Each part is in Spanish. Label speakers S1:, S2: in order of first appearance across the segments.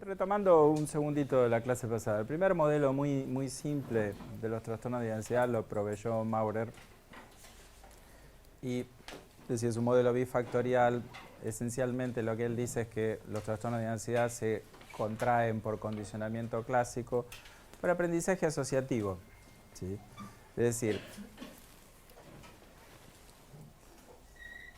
S1: Retomando un segundito de la clase pasada, el primer modelo muy simple de los trastornos de ansiedad lo proveyó Maurer y es decir, es un modelo bifactorial. Esencialmente lo que él dice es que los trastornos de ansiedad se contraen por condicionamiento clásico por aprendizaje asociativo, ¿sí? Es decir,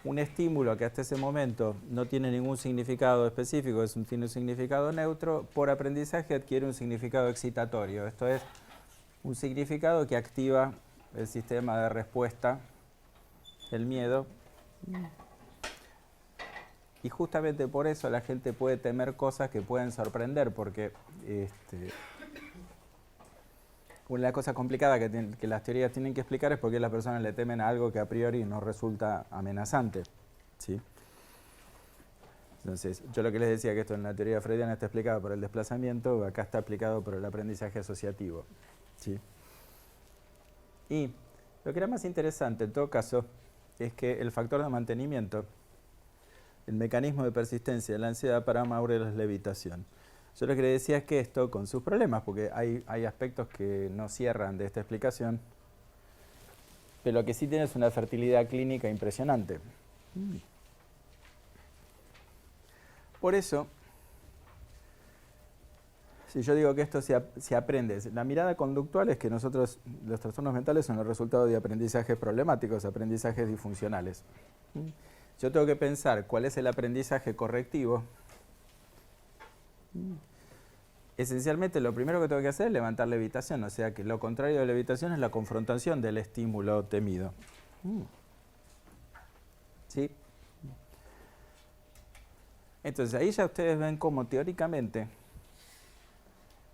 S1: un estímulo que hasta ese momento no tiene ningún significado específico, tiene un significado neutro, por aprendizaje adquiere un significado excitatorio. Esto es un significado que activa el sistema de respuesta, el miedo. Y justamente por eso la gente puede temer cosas que pueden sorprender, porque una cosa complicada que las teorías tienen que explicar es por qué las personas le temen a algo que a priori no resulta amenazante, ¿sí? Entonces, yo lo que les decía que esto en la teoría freudiana está explicado por el desplazamiento, acá está explicado por el aprendizaje asociativo, ¿sí? Y lo que era más interesante en todo caso es que el factor de mantenimiento, el mecanismo de persistencia de la ansiedad para Maurer es la evitación. Yo lo que le decía es que esto, con sus problemas, porque hay aspectos que no cierran de esta explicación, pero lo que sí tiene es una fertilidad clínica impresionante. Por eso, si yo digo que esto se aprende, la mirada conductual es que nosotros, los trastornos mentales son el resultado de aprendizajes problemáticos, aprendizajes disfuncionales. Yo tengo que pensar cuál es el aprendizaje correctivo. Esencialmente lo primero que tengo que hacer es levantar la evitación, o sea que lo contrario de la evitación es la confrontación del estímulo temido. ¿Sí? Entonces ahí ya ustedes ven cómo teóricamente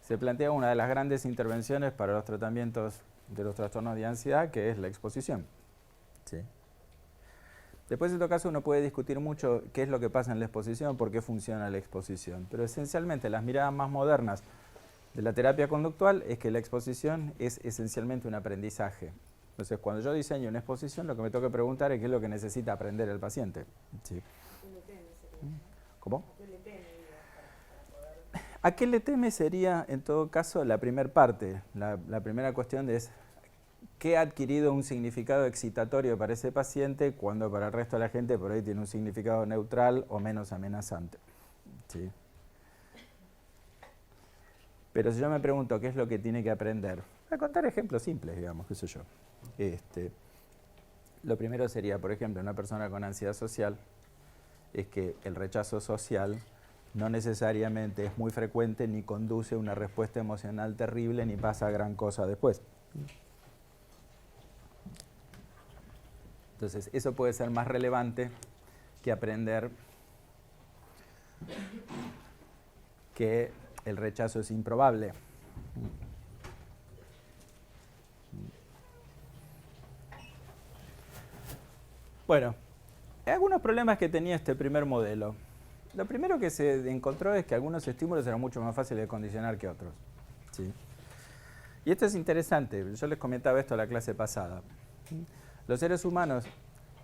S1: se plantea una de las grandes intervenciones para los tratamientos de los trastornos de ansiedad, que es la exposición. ¿Sí? Después, en todo caso, uno puede discutir mucho qué es lo que pasa en la exposición, por qué funciona la exposición. Pero esencialmente, las miradas más modernas de la terapia conductual es que la exposición es esencialmente un aprendizaje. Entonces, cuando yo diseño una exposición, lo que me tengo que preguntar es qué es lo que necesita aprender el paciente. ¿Sí? ¿Cómo? ¿A qué le teme sería, en todo caso, la primera parte? La primera cuestión es ¿qué ha adquirido un significado excitatorio para ese paciente cuando para el resto de la gente por ahí tiene un significado neutral o menos amenazante? ¿Sí? Pero si yo me pregunto qué es lo que tiene que aprender, voy a contar ejemplos simples, digamos, qué sé yo. Lo primero sería, por ejemplo, una persona con ansiedad social, es que el rechazo social no necesariamente es muy frecuente ni conduce a una respuesta emocional terrible ni pasa gran cosa después. Entonces, eso puede ser más relevante que aprender que el rechazo es improbable. Bueno, hay algunos problemas que tenía este primer modelo. Lo primero que se encontró es que algunos estímulos eran mucho más fáciles de condicionar que otros. ¿Sí? Y esto es interesante, yo les comentaba esto en la clase pasada. Los seres humanos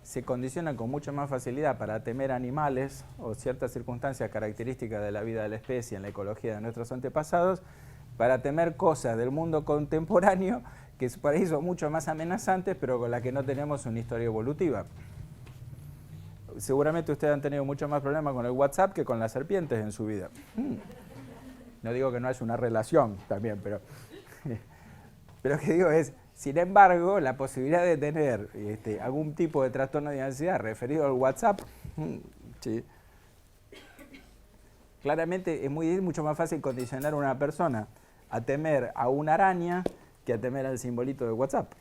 S1: se condicionan con mucha más facilidad para temer animales o ciertas circunstancias características de la vida de la especie en la ecología de nuestros antepasados, para temer cosas del mundo contemporáneo que por ahí son mucho más amenazantes, pero con las que no tenemos una historia evolutiva. Seguramente ustedes han tenido mucho más problemas con el WhatsApp que con las serpientes en su vida. No digo que no haya una relación también, pero que digo es, sin embargo, la posibilidad de tener algún tipo de trastorno de ansiedad referido al WhatsApp, ¿sí? Claramente es mucho más fácil condicionar a una persona a temer a una araña que a temer al simbolito de WhatsApp.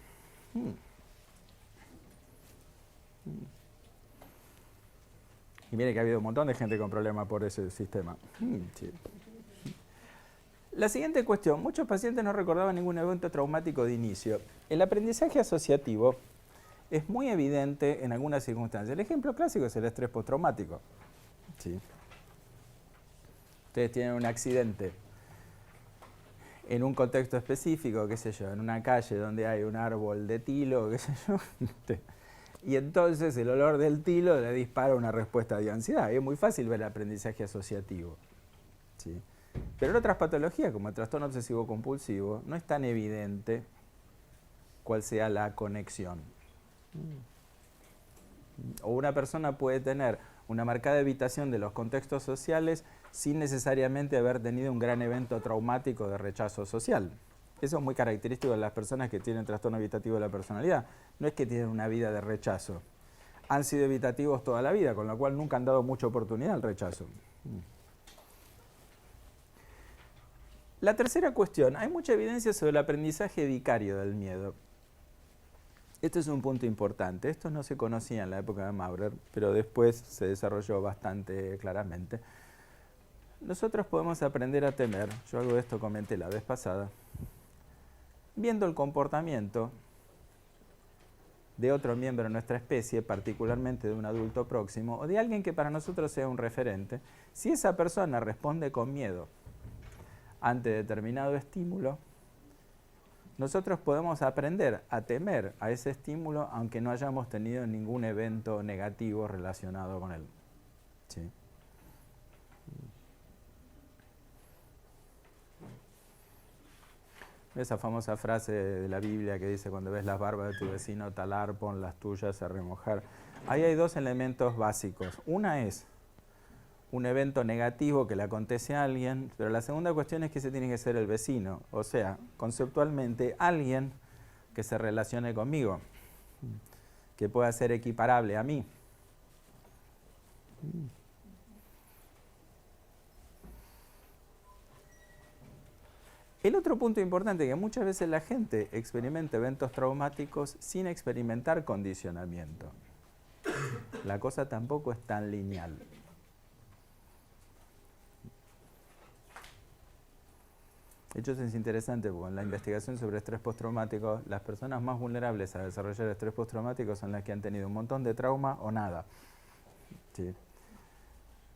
S1: Y mire que ha habido un montón de gente con problemas por ese sistema. Sí. La siguiente cuestión, muchos pacientes no recordaban ningún evento traumático de inicio. El aprendizaje asociativo es muy evidente en algunas circunstancias. El ejemplo clásico es el estrés postraumático. ¿Sí? Ustedes tienen un accidente en un contexto específico, qué sé yo, en una calle donde hay un árbol de tilo, qué sé yo, y entonces el olor del tilo le dispara una respuesta de ansiedad. Es muy fácil ver el aprendizaje asociativo. ¿Sí? Pero en otras patologías, como el trastorno obsesivo compulsivo, no es tan evidente cuál sea la conexión. O una persona puede tener una marcada evitación de los contextos sociales sin necesariamente haber tenido un gran evento traumático de rechazo social. Eso es muy característico de las personas que tienen trastorno evitativo de la personalidad. No es que tienen una vida de rechazo. Han sido evitativos toda la vida, con lo cual nunca han dado mucha oportunidad al rechazo. La tercera cuestión, hay mucha evidencia sobre el aprendizaje vicario del miedo. Este es un punto importante. Esto no se conocía en la época de Maurer, pero después se desarrolló bastante claramente. Nosotros podemos aprender a temer, yo algo de esto comenté la vez pasada, viendo el comportamiento de otro miembro de nuestra especie, particularmente de un adulto próximo, o de alguien que para nosotros sea un referente. Si esa persona responde con miedo ante determinado estímulo, nosotros podemos aprender a temer a ese estímulo aunque no hayamos tenido ningún evento negativo relacionado con él. ¿Sí? Esa famosa frase de la Biblia que dice: cuando ves las barbas de tu vecino talar, pon las tuyas a remojar. Ahí hay dos elementos básicos. Una es un evento negativo que le acontece a alguien, pero la segunda cuestión es que ese tiene que ser el vecino, o sea, conceptualmente alguien que se relacione conmigo, que pueda ser equiparable a mí. El otro punto importante es que muchas veces la gente experimenta eventos traumáticos sin experimentar condicionamiento. La cosa tampoco es tan lineal. De hecho, es interesante porque en la investigación sobre estrés postraumático, las personas más vulnerables a desarrollar estrés postraumático son las que han tenido un montón de trauma o nada. ¿Sí?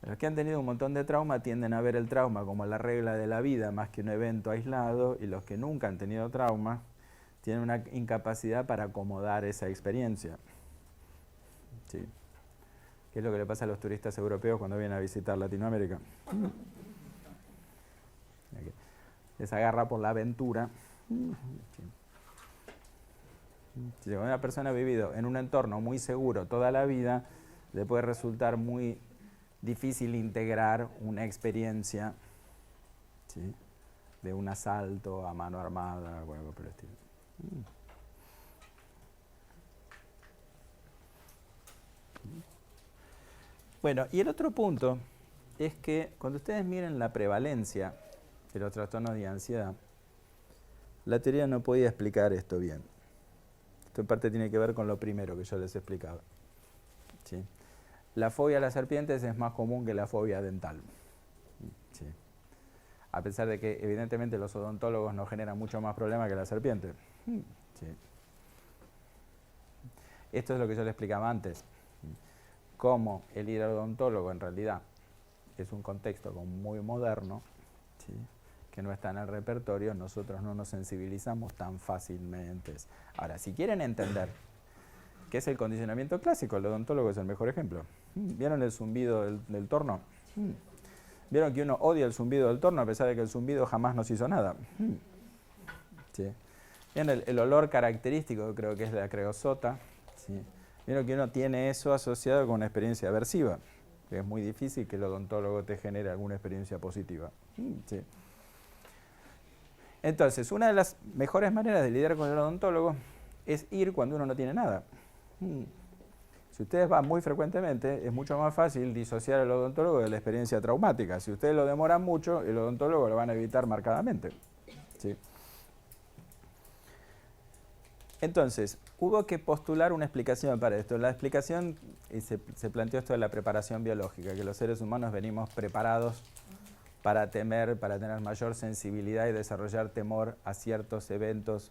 S1: Los que han tenido un montón de trauma tienden a ver el trauma como la regla de la vida más que un evento aislado, y los que nunca han tenido trauma tienen una incapacidad para acomodar esa experiencia. ¿Sí? ¿Qué es lo que le pasa a los turistas europeos cuando vienen a visitar Latinoamérica? Les agarra por la aventura. Si una persona ha vivido en un entorno muy seguro toda la vida, le puede resultar muy difícil integrar una experiencia, ¿sí?, de un asalto a mano armada o algo por el estilo. Bueno, y el otro punto es que cuando ustedes miren la prevalencia de los trastornos de ansiedad, la teoría no podía explicar esto bien. Esto en parte tiene que ver con lo primero que yo les explicaba. ¿Sí? La fobia a las serpientes es más común que la fobia dental. ¿Sí? A pesar de que evidentemente los odontólogos nos generan mucho más problemas que la serpiente. ¿Sí? Esto es lo que yo les explicaba antes. Cómo el ir al odontólogo en realidad es un contexto muy moderno, ¿sí?, que no está en el repertorio, nosotros no nos sensibilizamos tan fácilmente. Ahora, si quieren entender qué es el condicionamiento clásico, el odontólogo es el mejor ejemplo. ¿Vieron el zumbido del torno? ¿Vieron que uno odia el zumbido del torno a pesar de que el zumbido jamás nos hizo nada? ¿Sí? ¿Vieron el olor característico, creo que es de la creosota? ¿Sí? ¿Vieron que uno tiene eso asociado con una experiencia aversiva? Que es muy difícil que el odontólogo te genere alguna experiencia positiva. ¿Sí? Entonces, una de las mejores maneras de lidiar con el odontólogo es ir cuando uno no tiene nada. Si ustedes van muy frecuentemente, es mucho más fácil disociar al odontólogo de la experiencia traumática. Si ustedes lo demoran mucho, el odontólogo lo van a evitar marcadamente. ¿Sí? Entonces, hubo que postular una explicación para esto. La explicación, se planteó esto de la preparación biológica, que los seres humanos venimos preparados para temer, para tener mayor sensibilidad y desarrollar temor a ciertos eventos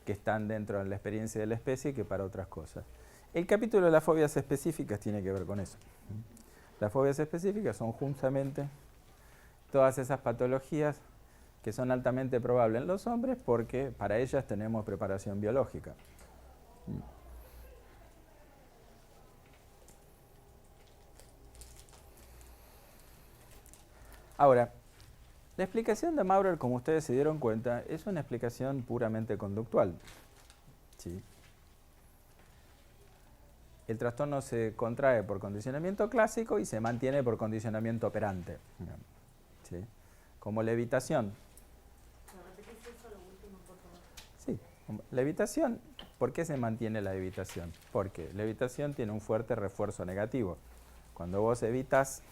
S1: que están dentro de la experiencia de la especie que para otras cosas. El capítulo de las fobias específicas tiene que ver con eso. Las fobias específicas son justamente todas esas patologías que son altamente probables en los hombres porque para ellas tenemos preparación biológica. Ahora, La explicación de Maurer, como ustedes se dieron cuenta, es una explicación puramente conductual. ¿Sí? El trastorno se contrae por condicionamiento clásico y se mantiene por condicionamiento operante. ¿Sí? Como levitación. Sí, levitación. ¿Por qué se mantiene la evitación? Porque la evitación tiene un fuerte refuerzo negativo. Cuando vos evitas,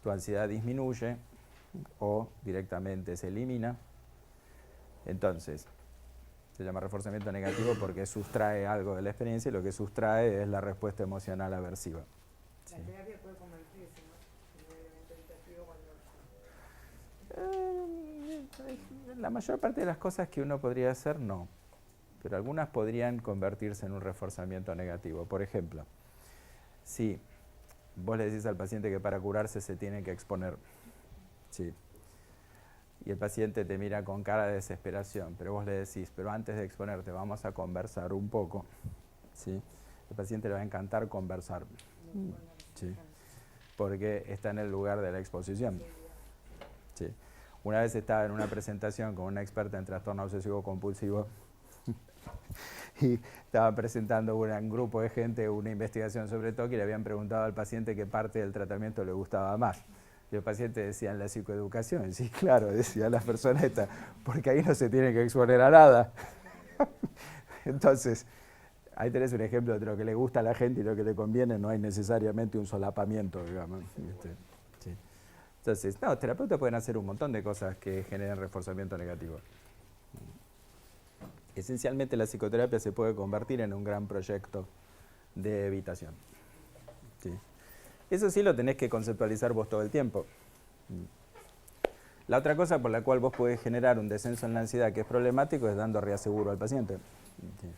S1: tu ansiedad disminuye o directamente se elimina. Entonces, se llama reforzamiento negativo porque sustrae algo de la experiencia y lo que sustrae es la respuesta emocional aversiva. ¿Sí? La terapia puede convertirse, ¿no? La mayor parte de las cosas que uno podría hacer, no. Pero algunas podrían convertirse en un reforzamiento negativo. Por ejemplo, si vos le decís al paciente que para curarse se tiene que exponer, ¿sí? Y el paciente te mira con cara de desesperación, pero vos le decís, pero antes de exponerte vamos a conversar un poco, ¿sí? El paciente le va a encantar conversar, ¿sí? Porque está en el lugar de la exposición. ¿Sí? Una vez estaba en una presentación con una experta en trastorno obsesivo compulsivo y estaba presentando un grupo de gente una investigación sobre TOC y le habían preguntado al paciente qué parte del tratamiento le gustaba más. Y el paciente decía en la psicoeducación. Sí, claro, decía la persona esta, porque ahí no se tiene que exponer a nada. Entonces, ahí tenés un ejemplo de lo que le gusta a la gente y lo que le conviene, no hay necesariamente un solapamiento, digamos. Sí. Entonces, no, terapeutas pueden hacer un montón de cosas que generen reforzamiento negativo. Esencialmente la psicoterapia se puede convertir en un gran proyecto de evitación. ¿Sí? Eso sí lo tenés que conceptualizar vos todo el tiempo. La otra cosa por la cual vos podés generar un descenso en la ansiedad que es problemático es dando reaseguro al paciente. ¿Sí?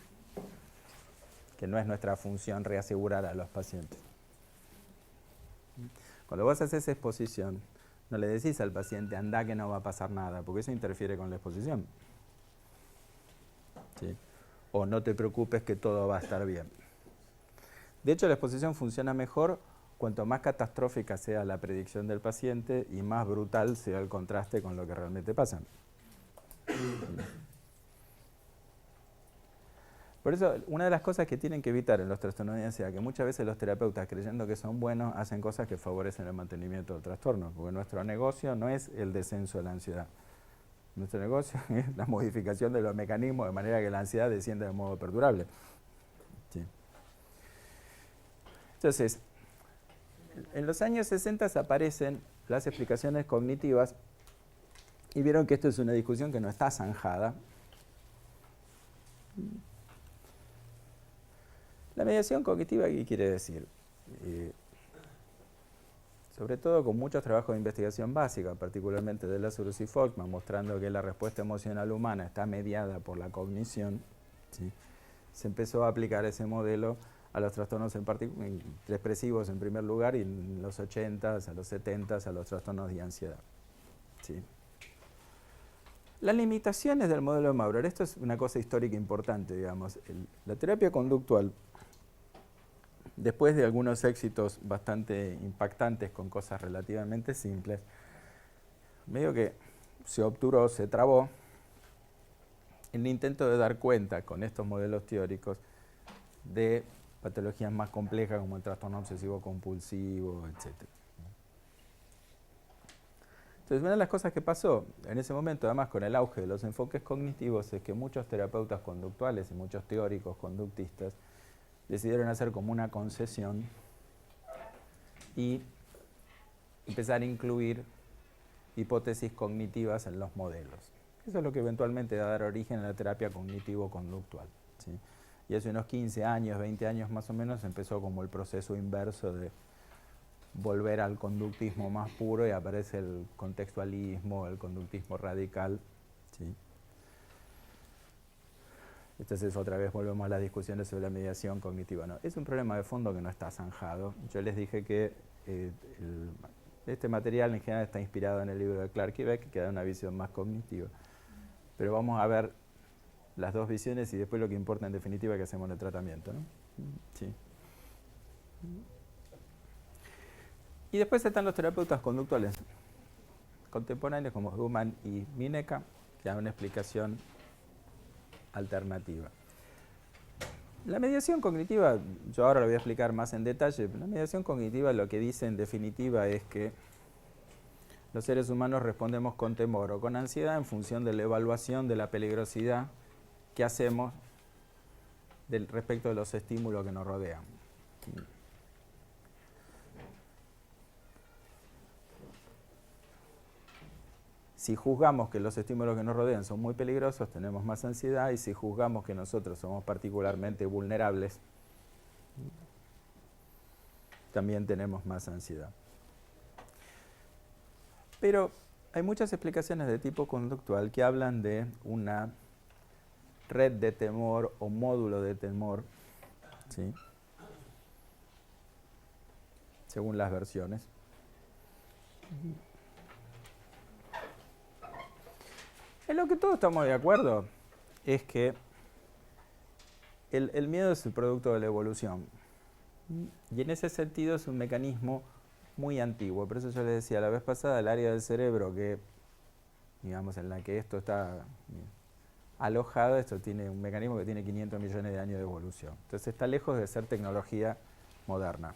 S1: Que no es nuestra función reasegurar a los pacientes. Cuando vos haces exposición, no le decís al paciente, anda que no va a pasar nada, porque eso interfiere con la exposición. ¿Sí? O no te preocupes que todo va a estar bien. De hecho, la exposición funciona mejor cuanto más catastrófica sea la predicción del paciente y más brutal sea el contraste con lo que realmente pasa. Por eso, una de las cosas que tienen que evitar en los trastornos de ansiedad, que muchas veces los terapeutas, creyendo que son buenos, hacen cosas que favorecen el mantenimiento del trastorno, porque nuestro negocio no es el descenso de la ansiedad. Nuestro negocio es la modificación de los mecanismos de manera que la ansiedad descienda de modo perdurable. ¿Sí? Entonces, en los años 60 aparecen las explicaciones cognitivas y vieron que esto es una discusión que no está zanjada. La mediación cognitiva, ¿qué quiere decir? Sobre todo con muchos trabajos de investigación básica, particularmente de Lazarus y Folkman, mostrando que la respuesta emocional humana está mediada por la cognición, ¿sí? Se empezó a aplicar ese modelo a los trastornos depresivos en primer lugar y en los 80s, a los 70s, a los trastornos de ansiedad. ¿Sí? Las limitaciones del modelo de Maurer, esto es una cosa histórica importante, digamos. La terapia conductual, después de algunos éxitos bastante impactantes con cosas relativamente simples, medio que se obturó, se trabó en el intento de dar cuenta con estos modelos teóricos de patologías más complejas como el trastorno obsesivo compulsivo, etc. Entonces, una de las cosas que pasó en ese momento, además con el auge de los enfoques cognitivos, es que muchos terapeutas conductuales y muchos teóricos conductistas decidieron hacer como una concesión y empezar a incluir hipótesis cognitivas en los modelos. Eso es lo que eventualmente va a dar origen a la terapia cognitivo-conductual. ¿Sí? Y hace unos 15 años, 20 años más o menos, empezó como el proceso inverso de volver al conductismo más puro y aparece el contextualismo, el conductismo radical. ¿Sí? Entonces otra vez volvemos a las discusiones sobre la mediación cognitiva. No, es un problema de fondo que no está zanjado. Yo les dije que este material en general está inspirado en el libro de Clark y Beck, que da una visión más cognitiva. Pero vamos a ver las dos visiones y después lo que importa en definitiva es que hacemos en el tratamiento, ¿no? Sí. Y después están los terapeutas conductuales. contemporáneos como Human y Mineka, que dan una explicación alternativa. La mediación cognitiva, yo ahora lo voy a explicar más en detalle, la mediación cognitiva lo que dice en definitiva es que los seres humanos respondemos con temor o con ansiedad en función de la evaluación de la peligrosidad que hacemos respecto de los estímulos que nos rodean. Si juzgamos que los estímulos que nos rodean son muy peligrosos, tenemos más ansiedad, y si juzgamos que nosotros somos particularmente vulnerables, también tenemos más ansiedad. Pero hay muchas explicaciones de tipo conductual que hablan de una red de temor o módulo de temor, ¿sí?, según las versiones. En lo que todos estamos de acuerdo es que el miedo es el producto de la evolución. Y en ese sentido es un mecanismo muy antiguo. Por eso yo les decía la vez pasada, el área del cerebro que, digamos, en la que esto está alojado, esto tiene un mecanismo que tiene 500 millones de años de evolución. Entonces está lejos de ser tecnología moderna.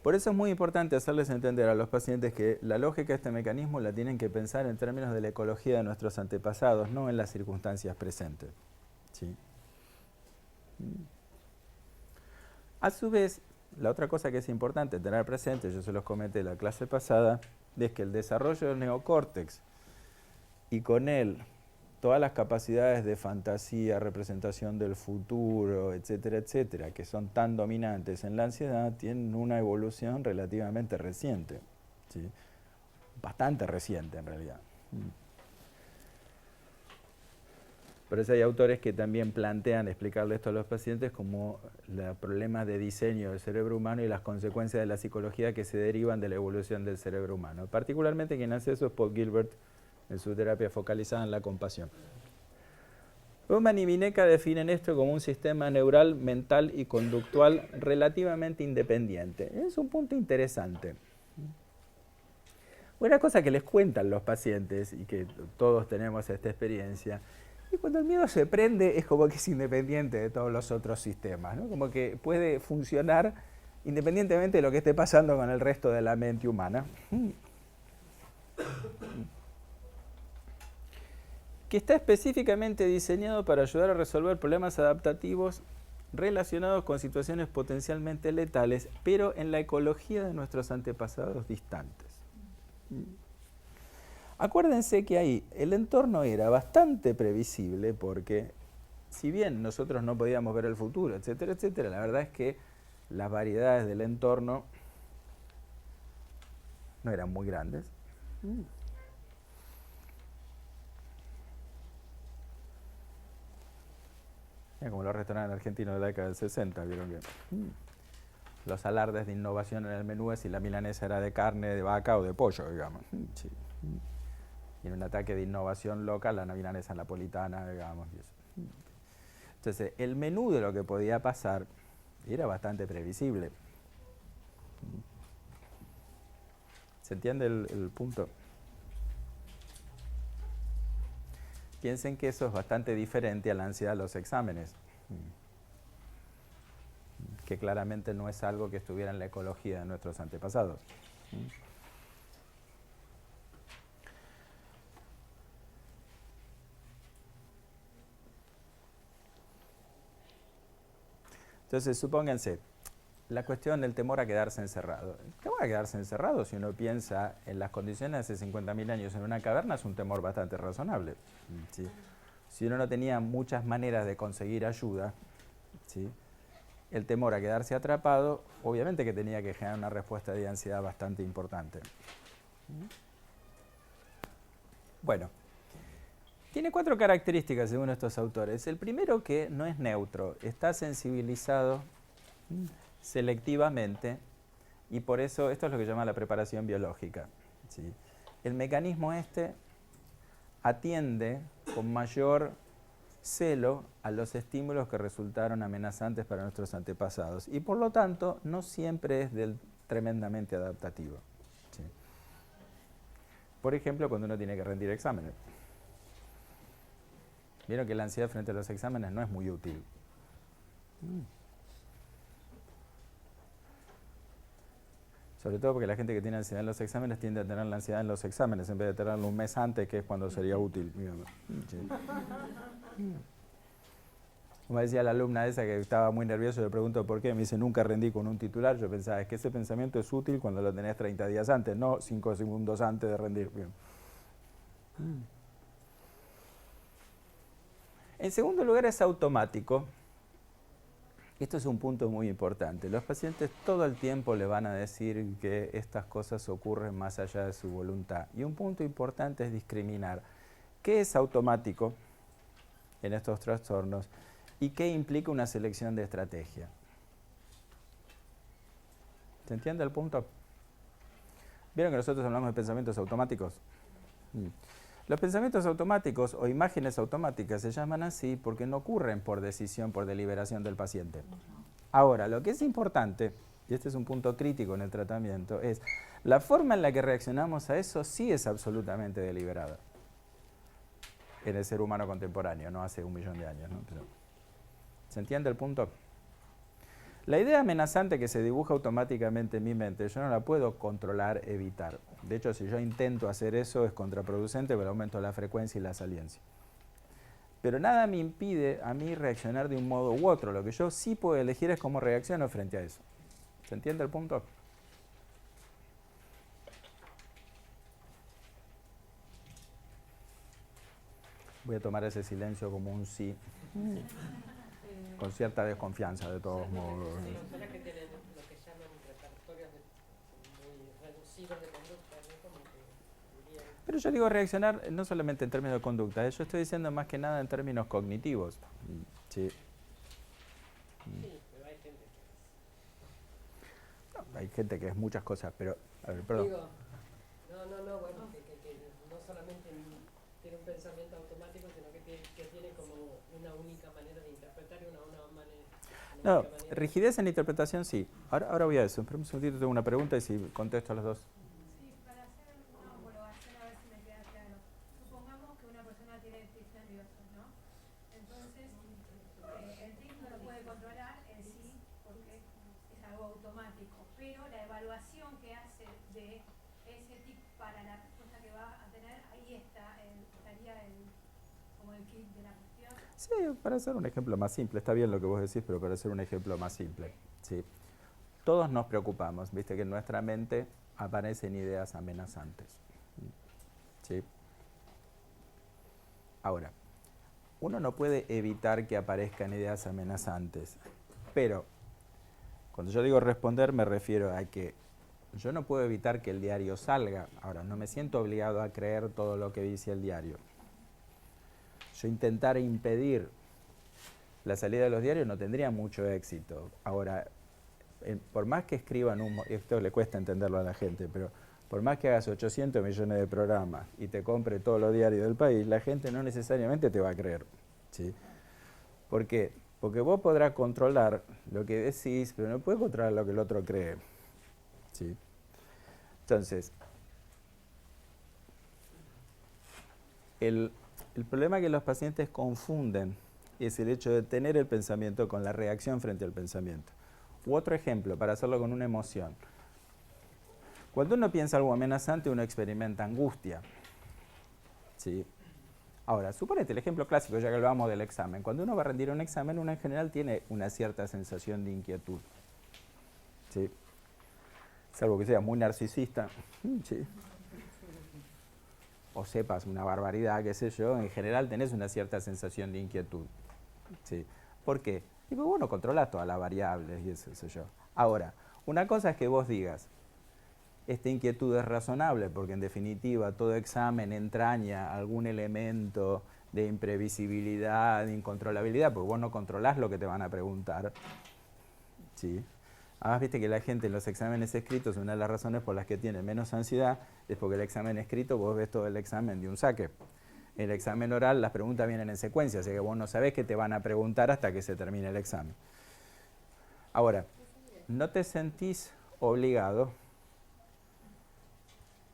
S1: Por eso es muy importante hacerles entender a los pacientes que la lógica de este mecanismo la tienen que pensar en términos de la ecología de nuestros antepasados, no en las circunstancias presentes, ¿sí? A su vez, la otra cosa que es importante tener presente, yo se los comenté en la clase pasada, es que el desarrollo del neocórtex y con él todas las capacidades de fantasía, representación del futuro, etcétera, etcétera, que son tan dominantes en la ansiedad, tienen una evolución relativamente reciente, ¿sí?, bastante reciente en realidad. Por eso hay autores que también plantean explicarle esto a los pacientes como los problemas de diseño del cerebro humano y las consecuencias de la psicología que se derivan de la evolución del cerebro humano. Particularmente quien hace eso es Paul Gilbert en su terapia focalizada en la compasión. Human y Mineka definen esto como un sistema neural, mental y conductual relativamente independiente. Es un punto interesante. Una cosa que les cuentan los pacientes, y que todos tenemos esta experiencia, y cuando el miedo se prende es como que es independiente de todos los otros sistemas, ¿no? Como que puede funcionar independientemente de lo que esté pasando con el resto de la mente humana. Que está específicamente diseñado para ayudar a resolver problemas adaptativos relacionados con situaciones potencialmente letales, pero en la ecología de nuestros antepasados distantes. Acuérdense que ahí el entorno era bastante previsible porque, si bien nosotros no podíamos ver el futuro, etcétera, etcétera, la verdad es que las variedades del entorno no eran muy grandes. Como los restaurantes argentinos de la década del 60, vieron que los alardes de innovación en el menú es si la milanesa era de carne, de vaca o de pollo, digamos. Sí. Y en un ataque de innovación local, la milanesa napolitana, digamos. Y eso. Entonces, el menú de lo que podía pasar era bastante previsible. ¿Se entiende el punto? Piensen que eso es bastante diferente a la ansiedad de los exámenes, que claramente no es algo que estuviera en la ecología de nuestros antepasados. Entonces, supónganse, la cuestión del temor a quedarse encerrado. El temor a quedarse encerrado, si uno piensa en las condiciones de hace 50.000 años en una caverna, es un temor bastante razonable, ¿sí? Si uno no tenía muchas maneras de conseguir ayuda, ¿sí?, el temor a quedarse atrapado, obviamente que tenía que generar una respuesta de ansiedad bastante importante. Bueno, tiene 4 características según estos autores. El primero, que no es neutro, está sensibilizado selectivamente, y por eso esto es lo que se llama la preparación biológica, ¿sí? El mecanismo este atiende con mayor celo a los estímulos que resultaron amenazantes para nuestros antepasados y por lo tanto no siempre es tremendamente adaptativo, ¿sí? Por ejemplo, cuando uno tiene que rendir exámenes. Vieron que la ansiedad frente a los exámenes no es muy útil. Sobre todo porque la gente que tiene ansiedad en los exámenes tiende a tener la ansiedad en los exámenes en vez de tenerlo un mes antes, que es cuando sería útil. Sí. Como decía la alumna esa que estaba muy nerviosa, le pregunto por qué, me dice, nunca rendí con un titular. Yo pensaba, es que ese pensamiento es útil cuando lo tenés 30 días antes, no 5 segundos antes de rendir. Bien. En segundo lugar, es automático. Esto es un punto muy importante. Los pacientes todo el tiempo le van a decir que estas cosas ocurren más allá de su voluntad. Y un punto importante es discriminar qué es automático en estos trastornos y qué implica una selección de estrategia. ¿Se entiende el punto? ¿Vieron que nosotros hablamos de pensamientos automáticos? Los pensamientos automáticos o imágenes automáticas se llaman así porque no ocurren por decisión, por deliberación del paciente. Ahora, lo que es importante, y este es un punto crítico en el tratamiento, es la forma en la que reaccionamos a eso sí es absolutamente deliberada en el ser humano contemporáneo, no hace 1.000.000 de años, ¿no? Pero, ¿se entiende el punto? La idea amenazante que se dibuja automáticamente en mi mente, yo no la puedo controlar, evitar. De hecho, si yo intento hacer eso es contraproducente porque aumento la frecuencia y la saliencia. Pero nada me impide a mí reaccionar de un modo u otro. Lo que yo sí puedo elegir es cómo reacciono frente a eso. ¿Se entiende el punto? Voy a tomar ese silencio como un sí. Con cierta desconfianza, de todos modos.
S2: Sí, personas que tienen lo que llaman repertorios muy reducidos de conducta, ¿no? Como que dirían...
S1: Pero yo digo reaccionar no solamente en términos de conducta, yo estoy diciendo más que nada en términos cognitivos. Sí.
S2: Sí, pero hay gente que
S1: No, hay gente que es muchas cosas, pero... A ver, perdón.
S2: digo, bueno, que no solamente tiene un pensamiento automático, sino que tiene como una única manera de interpretar y una manera...
S1: No, rigidez en interpretación sí. Ahora voy a eso. Pero un segundito, tengo una pregunta y si contesto a los dos.
S3: Sí, para hacer una homologación, a ver si me queda claro. Supongamos que una persona tiene tics nerviosos, ¿no? Entonces, el tic no lo puede controlar en sí porque es algo automático, pero la evaluación que hace de ese tic para la respuesta que va a tener, ahí estaría como el kit de la cuestión.
S1: Sí, para hacer un ejemplo más simple. Está bien lo que vos decís, pero para hacer un ejemplo más simple. Sí. Todos nos preocupamos, viste que en nuestra mente aparecen ideas amenazantes. ¿Sí? Ahora, uno no puede evitar que aparezcan ideas amenazantes, pero cuando yo digo responder me refiero a que yo no puedo evitar que el diario salga. Ahora, no me siento obligado a creer todo lo que dice el diario. Yo intentar impedir la salida de los diarios no tendría mucho éxito. Ahora, por más que escriban esto le cuesta entenderlo a la gente, pero por más que hagas 800 millones de programas y te compre todos los diarios del país, la gente no necesariamente te va a creer. ¿Sí? ¿Por qué? Porque vos podrás controlar lo que decís, pero no puedes controlar lo que el otro cree. ¿Sí? Entonces, el problema que los pacientes confunden es el hecho de tener el pensamiento con la reacción frente al pensamiento. U otro ejemplo, para hacerlo con una emoción. Cuando uno piensa algo amenazante, uno experimenta angustia. ¿Sí? Ahora, suponete el ejemplo clásico, ya que hablábamos del examen. Cuando uno va a rendir un examen, uno en general tiene una cierta sensación de inquietud. ¿Sí? Salvo que seas muy narcisista. ¿Sí? O sepas una barbaridad, qué sé yo, en general tenés una cierta sensación de inquietud. ¿Sí? ¿Por qué? Y pues vos no controlás todas las variables y eso sé yo. Ahora, una cosa es que vos digas, esta inquietud es razonable, porque en definitiva todo examen entraña algún elemento de imprevisibilidad, de incontrolabilidad, porque vos no controlás lo que te van a preguntar. ¿Sí? Además, viste que la gente en los exámenes escritos, una de las razones por las que tiene menos ansiedad es porque el examen escrito vos ves todo el examen de un saque. En el examen oral las preguntas vienen en secuencia, así que vos no sabés qué te van a preguntar hasta que se termine el examen. Ahora, no te sentís obligado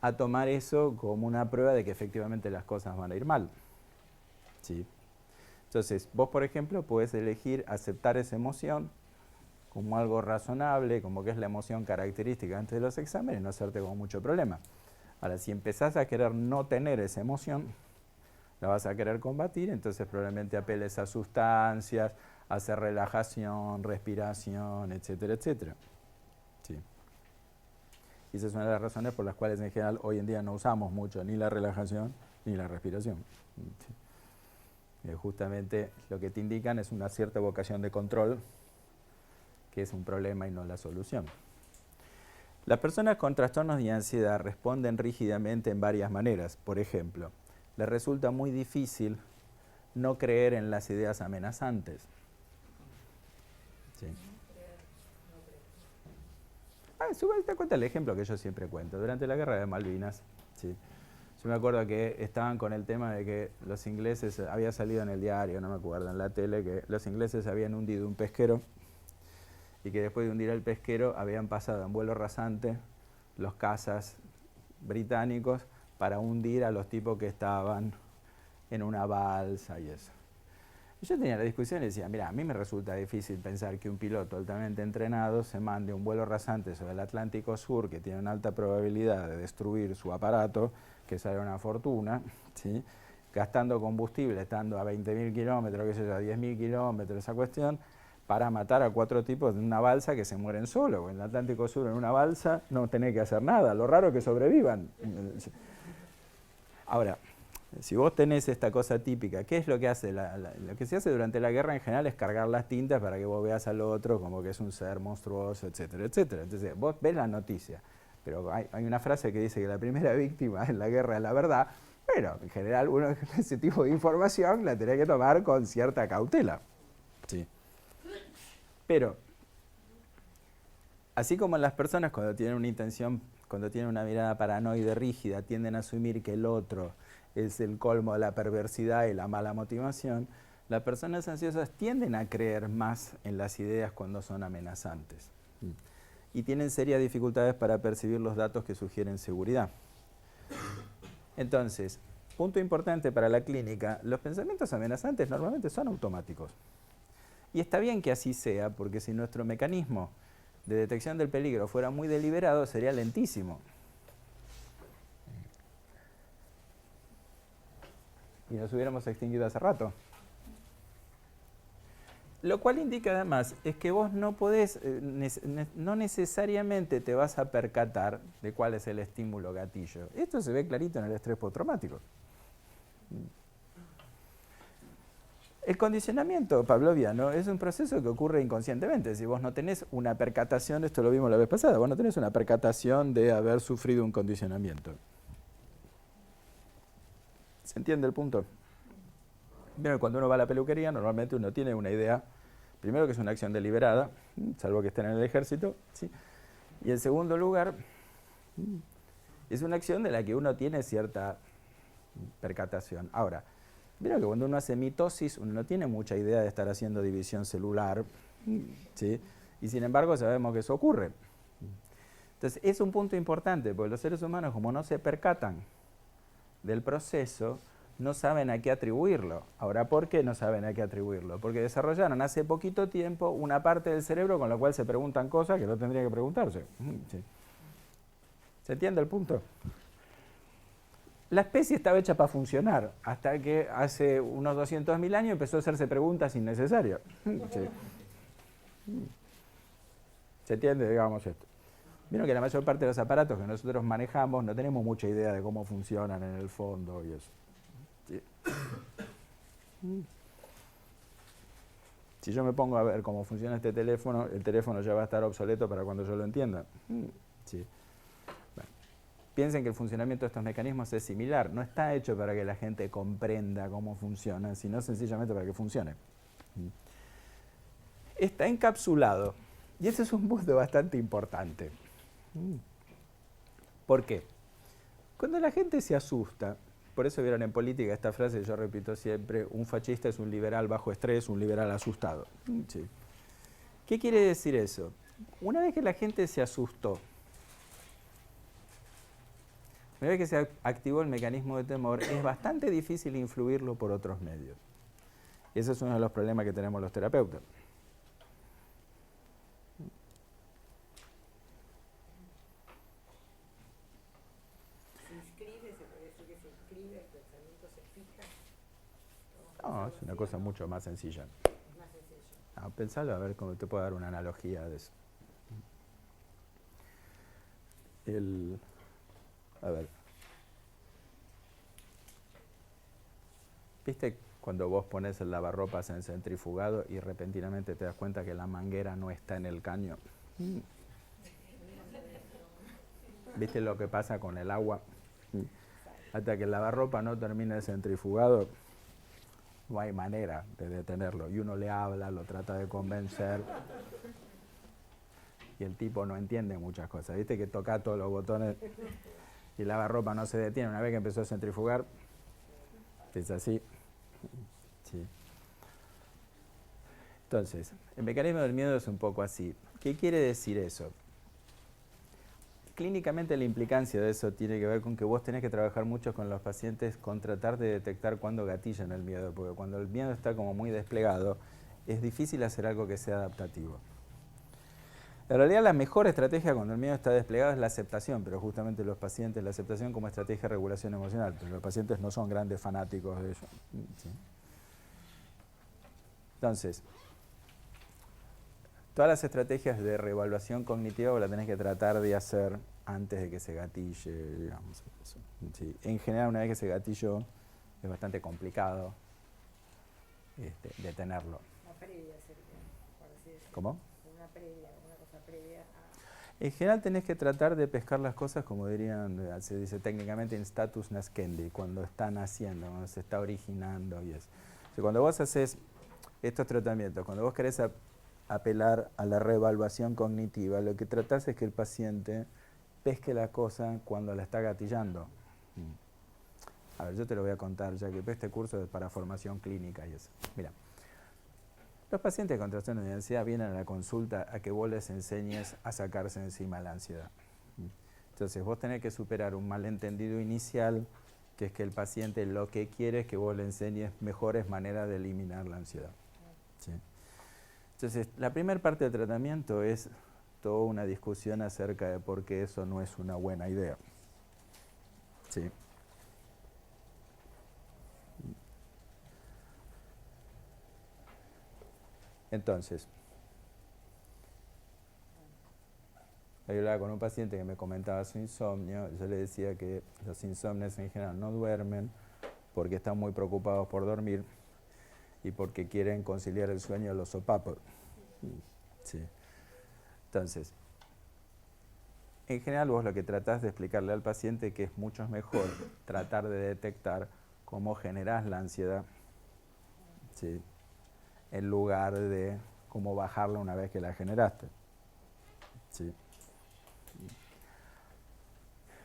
S1: a tomar eso como una prueba de que efectivamente las cosas van a ir mal. ¿Sí? Entonces, vos, por ejemplo, podés elegir aceptar esa emoción como algo razonable, como que es la emoción característica antes de los exámenes, no hacerte como mucho problema. Ahora, si empezás a querer no tener esa emoción, la vas a querer combatir, entonces probablemente apeles a sustancias, a hacer relajación, respiración, etcétera, etcétera. Sí. Y esa es una de las razones por las cuales en general hoy en día no usamos mucho ni la relajación ni la respiración. Sí. Justamente lo que te indican es una cierta vocación de control, que es un problema y no la solución. Las personas con trastornos de ansiedad responden rígidamente en varias maneras. Por ejemplo, les resulta muy difícil no creer en las ideas amenazantes. ¿Sí? Te cuenta el ejemplo que yo siempre cuento. Durante la guerra de Malvinas, ¿sí? Yo me acuerdo que estaban con el tema de que los ingleses, había salido en el diario, no me acuerdo, en la tele, que los ingleses habían hundido un pesquero y que después de hundir el pesquero habían pasado en vuelo rasante los cazas británicos para hundir a los tipos que estaban en una balsa y eso. Y yo tenía la discusión y decía, mira, a mí me resulta difícil pensar que un piloto altamente entrenado se mande un vuelo rasante sobre el Atlántico Sur, que tiene una alta probabilidad de destruir su aparato, que sale una fortuna, ¿sí? Gastando combustible, estando a 20.000 kilómetros, qué sé yo, a 10.000 kilómetros, esa cuestión, para matar a 4 tipos de una balsa que se mueren solos. En el Atlántico Sur, en una balsa, no tenés que hacer nada. Lo raro es que sobrevivan. Ahora, si vos tenés esta cosa típica, ¿qué es lo que hace? Lo que se hace durante la guerra en general es cargar las tintas para que vos veas al otro como que es un ser monstruoso, etcétera, etcétera. Entonces, vos ves la noticia, pero hay una frase que dice que la primera víctima en la guerra es la verdad, pero en general uno ese tipo de información la tenés que tomar con cierta cautela. Sí. Pero, así como las personas cuando tienen una intención, cuando tienen una mirada paranoide rígida, tienden a asumir que el otro es el colmo de la perversidad y la mala motivación, las personas ansiosas tienden a creer más en las ideas cuando son amenazantes. Y tienen serias dificultades para percibir los datos que sugieren seguridad. Entonces, punto importante para la clínica, los pensamientos amenazantes normalmente son automáticos. Y está bien que así sea, porque si nuestro mecanismo de detección del peligro fuera muy deliberado, sería lentísimo. Y nos hubiéramos extinguido hace rato. Lo cual indica además es que vos no podés, no necesariamente te vas a percatar de cuál es el estímulo gatillo. Esto se ve clarito en el estrés postraumático. El condicionamiento pavloviano es un proceso que ocurre inconscientemente. Si vos no tenés una percatación, esto lo vimos la vez pasada, vos no tenés una percatación de haber sufrido un condicionamiento. ¿Se entiende el punto? Bien, cuando uno va a la peluquería, normalmente uno tiene una idea, primero que es una acción deliberada, salvo que estén en el ejército, ¿sí? Y en segundo lugar, es una acción de la que uno tiene cierta percatación. Ahora, vieron que cuando uno hace mitosis, uno no tiene mucha idea de estar haciendo división celular, ¿sí? Y sin embargo sabemos que eso ocurre. Entonces, es un punto importante, porque los seres humanos, como no se percatan del proceso, no saben a qué atribuirlo. Ahora, ¿por qué no saben a qué atribuirlo? Porque desarrollaron hace poquito tiempo una parte del cerebro con la cual se preguntan cosas que no tendrían que preguntarse. ¿Sí? ¿Se entiende el punto? La especie estaba hecha para funcionar, hasta que hace unos 200.000 años empezó a hacerse preguntas innecesarias. ¿Sí? ¿Se entiende, digamos, esto? Vieron que la mayor parte de los aparatos que nosotros manejamos no tenemos mucha idea de cómo funcionan en el fondo y eso. ¿Sí? Si yo me pongo a ver cómo funciona este teléfono, el teléfono ya va a estar obsoleto para cuando yo lo entienda. ¿Sí? Bueno, piensen que el funcionamiento de estos mecanismos es similar. No está hecho para que la gente comprenda cómo funcionan, sino sencillamente para que funcione. Está encapsulado. Y ese es un punto bastante importante. ¿Por qué? Cuando la gente se asusta, por eso vieron en política esta frase que yo repito siempre, un fascista es un liberal bajo estrés, un liberal asustado. Sí. ¿Qué quiere decir eso? Una vez que la gente se asustó, una vez que se activó el mecanismo de temor, es bastante difícil influirlo por otros medios. Y ese es uno de los problemas que tenemos los terapeutas.
S2: Se inscribe, se puede decir que se inscribe, el pensamiento se fija.
S1: No, es una cosa mucho más sencilla.
S2: Es más sencillo.
S1: Pensalo a ver cómo te puedo dar una analogía de eso. A ver. ¿Viste cuando vos pones el lavarropas en centrifugado y repentinamente te das cuenta que la manguera no está en el caño? ¿Viste lo que pasa con el agua? Hasta que el lavarropa no termine el centrifugado, no hay manera de detenerlo. Y uno le habla, lo trata de convencer. Y el tipo no entiende muchas cosas. ¿Viste que toca todos los botones y el lavarropa no se detiene? Una vez que empezó a centrifugar, es así. Sí. Entonces, el mecanismo del miedo es un poco así. ¿Qué quiere decir eso? Clínicamente la implicancia de eso tiene que ver con que vos tenés que trabajar mucho con los pacientes con tratar de detectar cuándo gatillan el miedo, porque cuando el miedo está como muy desplegado, es difícil hacer algo que sea adaptativo. En realidad la mejor estrategia cuando el miedo está desplegado es la aceptación, pero justamente los pacientes, la aceptación como estrategia de regulación emocional, pero los pacientes no son grandes fanáticos de ello. ¿Sí? Entonces, todas las estrategias de reevaluación cognitiva vos las tenés que tratar de hacer antes de que se gatille, digamos. Eso. Sí. En general, una vez que se gatilló, es bastante complicado detenerlo.
S2: Una previa sería, por así decirlo.
S1: ¿Cómo?
S2: Una previa, una cosa previa a...
S1: En general tenés que tratar de pescar las cosas, como dirían, se dice técnicamente, en status nascendi, cuando están haciendo, cuando se está originando y eso. O sea, cuando vos haces estos tratamientos, cuando vos querés apelar a la reevaluación cognitiva, lo que tratás es que el paciente pesque la cosa cuando la está gatillando. A ver, yo te lo voy a contar, ya que este curso es para formación clínica y eso. Mira, los pacientes con trastorno de ansiedad vienen a la consulta a que vos les enseñes a sacarse encima la ansiedad. Entonces vos tenés que superar un malentendido inicial, que es que el paciente lo que quiere es que vos le enseñes mejores maneras de eliminar la ansiedad. ¿Sí? Entonces, la primera parte del tratamiento es toda una discusión acerca de por qué eso no es una buena idea. ¿Sí? Entonces, yo hablaba con un paciente que me comentaba su insomnio, yo le decía que los insomnios en general no duermen porque están muy preocupados por dormir y porque quieren conciliar el sueño de los sopapos. Sí. Entonces, en general vos lo que tratás de explicarle al paciente que es mucho mejor tratar de detectar cómo generás la ansiedad, ¿sí?, en lugar de cómo bajarla una vez que la generaste. ¿Sí?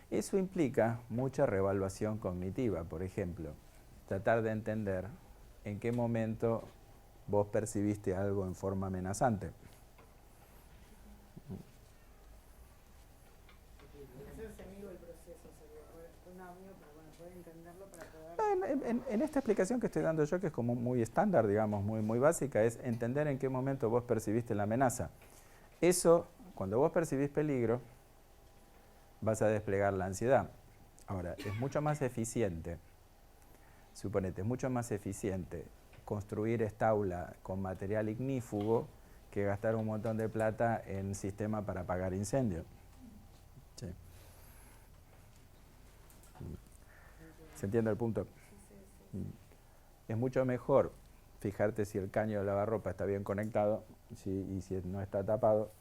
S1: Eso implica mucha reevaluación cognitiva, por ejemplo, tratar de entender en qué momento vos percibiste algo en forma amenazante.
S2: Hacerse amigo del proceso sería un amigo para poder entenderlo, para poder...
S1: En esta explicación que estoy dando yo, que es como muy estándar, digamos, muy básica, es entender en qué momento vos percibiste la amenaza. Eso, cuando vos percibís peligro, vas a desplegar la ansiedad. Ahora, es mucho más eficiente, suponete, es mucho más eficiente construir esta aula con material ignífugo que gastar un montón de plata en sistema para apagar incendios. ¿Sí? ¿Se entiende el punto? Es mucho mejor fijarte si el caño de lavarropa está bien conectado y si no está tapado,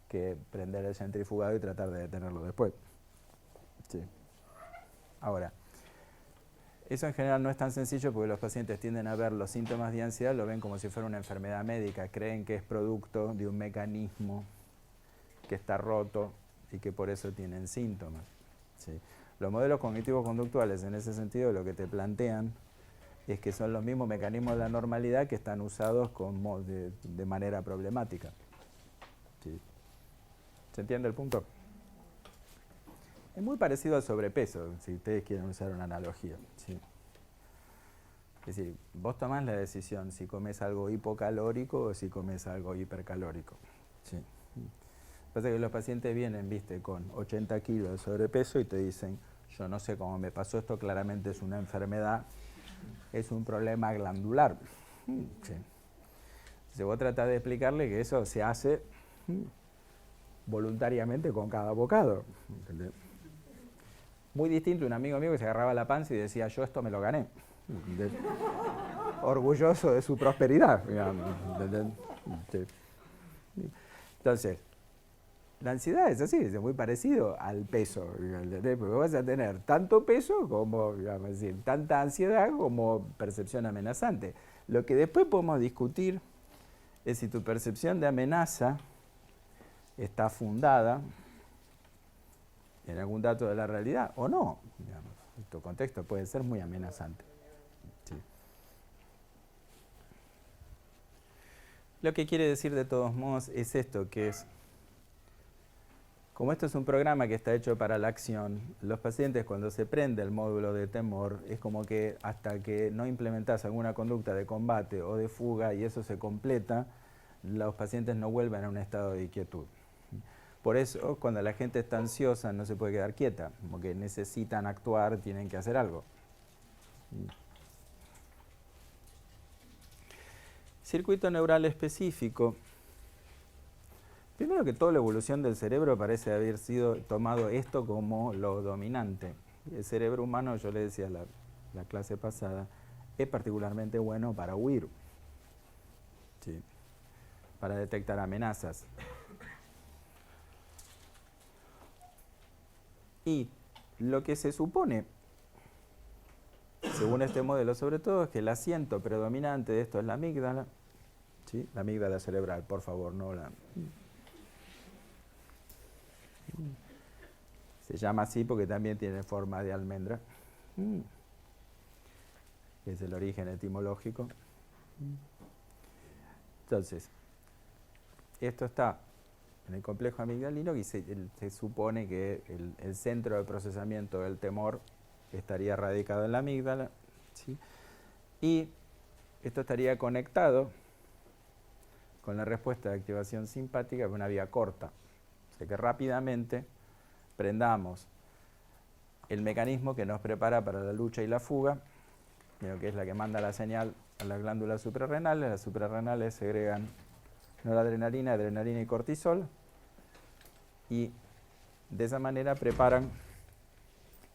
S1: que prender el centrifugado y tratar de detenerlo después. Sí. Ahora, eso en general no es tan sencillo porque los pacientes tienden a ver los síntomas de ansiedad, lo ven como si fuera una enfermedad médica, creen que es producto de un mecanismo que está roto y que por eso tienen síntomas. ¿Sí? Los modelos cognitivos conductuales en ese sentido lo que te plantean es que son los mismos mecanismos de la normalidad que están usados de manera problemática. ¿Sí? ¿Se entiende el punto? Es muy parecido al sobrepeso, si ustedes quieren usar una analogía. ¿Sí? Es decir, vos tomás la decisión si comes algo hipocalórico o si comes algo hipercalórico. ¿Sí? Pasa que los pacientes vienen, viste, con 80 kilos de sobrepeso y te dicen, yo no sé cómo me pasó esto, claramente es una enfermedad, es un problema glandular. Sí. Entonces vos tratás de explicarle que eso se hace voluntariamente con cada bocado. ¿Entendés? Muy distinto a un amigo mío que se agarraba la panza y decía, yo esto me lo gané. ¿Entendés? Orgulloso de su prosperidad. Digamos. Sí. Entonces, la ansiedad es así, es muy parecido al peso, ¿entendés? Porque vas a tener tanto peso como, digamos, es decir, tanta ansiedad como percepción amenazante. Lo que después podemos discutir es si tu percepción de amenaza está fundada en algún dato de la realidad o no. Digamos, tu contexto puede ser muy amenazante. Sí. Lo que quiere decir de todos modos es esto, que es, como esto es un programa que está hecho para la acción, los pacientes cuando se prende el módulo de temor, es como que hasta que no implementas alguna conducta de combate o de fuga y eso se completa, los pacientes no vuelven a un estado de inquietud. Por eso, cuando la gente está ansiosa, no se puede quedar quieta, como que necesitan actuar, tienen que hacer algo. Circuito neural específico. Primero que todo, la evolución del cerebro parece haber sido tomado esto como lo dominante. El cerebro humano, yo le decía la clase pasada, es particularmente bueno para huir, ¿sí? Para detectar amenazas. Y lo que se supone, según este modelo sobre todo, es que el asiento predominante de esto es la amígdala, ¿sí? La amígdala cerebral, por favor, no la... Se llama así porque también tiene forma de almendra, que es el origen etimológico. Entonces, esto está en el complejo amigdalino y se supone que el centro de procesamiento del temor estaría radicado en la amígdala, ¿sí? Y esto estaría conectado con la respuesta de activación simpática por una vía corta. O sea que rápidamente prendamos el mecanismo que nos prepara para la lucha y la fuga, que es la que manda la señal a las glándulas suprarrenales. Las suprarrenales segregan noradrenalina, adrenalina y cortisol, y de esa manera preparan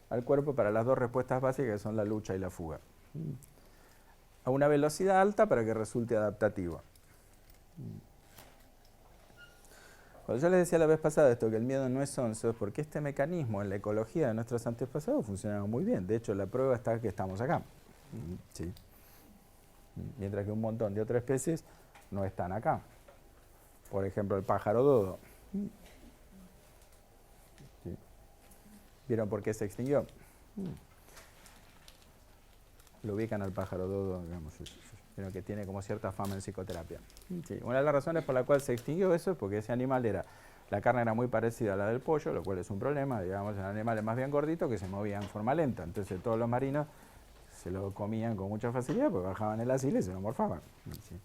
S1: al cuerpo para las dos respuestas básicas que son la lucha y la fuga, a una velocidad alta para que resulte adaptativo. Cuando yo les decía la vez pasada esto, que el miedo no es sonso, es porque este mecanismo en la ecología de nuestros antepasados funcionaba muy bien. De hecho, la prueba está que estamos acá. ¿Sí? Mientras que un montón de otras especies no están acá. Por ejemplo, el pájaro dodo. ¿Sí? ¿Vieron por qué se extinguió? Lo ubican al pájaro dodo, digamos, pero que tiene como cierta fama en psicoterapia. Sí. Una de las razones por la cual se extinguió eso es porque ese animal la carne era muy parecida a la del pollo, lo cual es un problema, digamos, eran animales más bien gorditos que se movían en forma lenta, entonces todos los marinos se lo comían con mucha facilidad porque bajaban el asilo y se lo morfaban. Sí.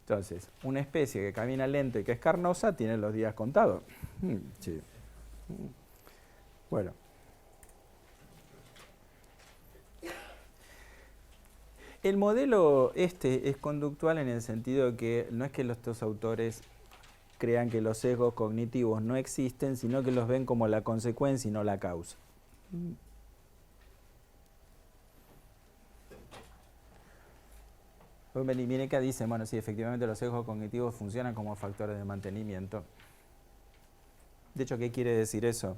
S1: Entonces, una especie que camina lento y que es carnosa tiene los días contados. Sí. Bueno. El modelo este es conductual en el sentido de que no es que estos autores crean que los sesgos cognitivos no existen, sino que los ven como la consecuencia y no la causa. Benimeca dice, bueno, sí, efectivamente los sesgos cognitivos funcionan como factores de mantenimiento. De hecho, ¿qué quiere decir eso?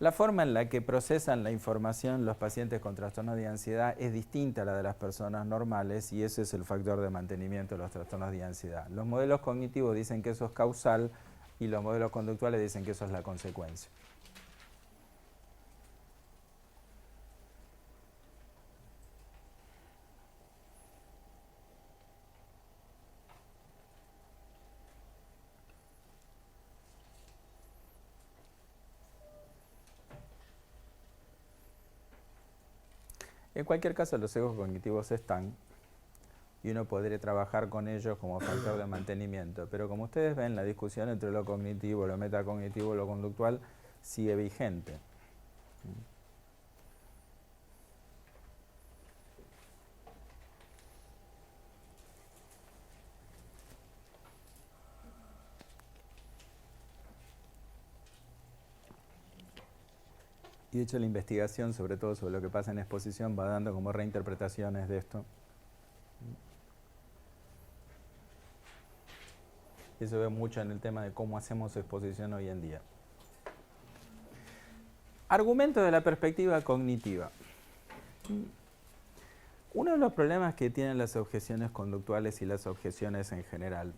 S1: La forma en la que procesan la información los pacientes con trastornos de ansiedad es distinta a la de las personas normales y ese es el factor de mantenimiento de los trastornos de ansiedad. Los modelos cognitivos dicen que eso es causal y los modelos conductuales dicen que eso es la consecuencia. En cualquier caso, los sesgos cognitivos están y uno podría trabajar con ellos como factor de mantenimiento. Pero como ustedes ven, la discusión entre lo cognitivo, lo metacognitivo, lo conductual sigue vigente. Y de hecho la investigación, sobre todo sobre lo que pasa en exposición, va dando como reinterpretaciones de esto. Y eso ve mucho en el tema de cómo hacemos exposición hoy en día. Argumento de la perspectiva cognitiva. Uno de los problemas que tienen las objeciones conductuales y las objeciones en general,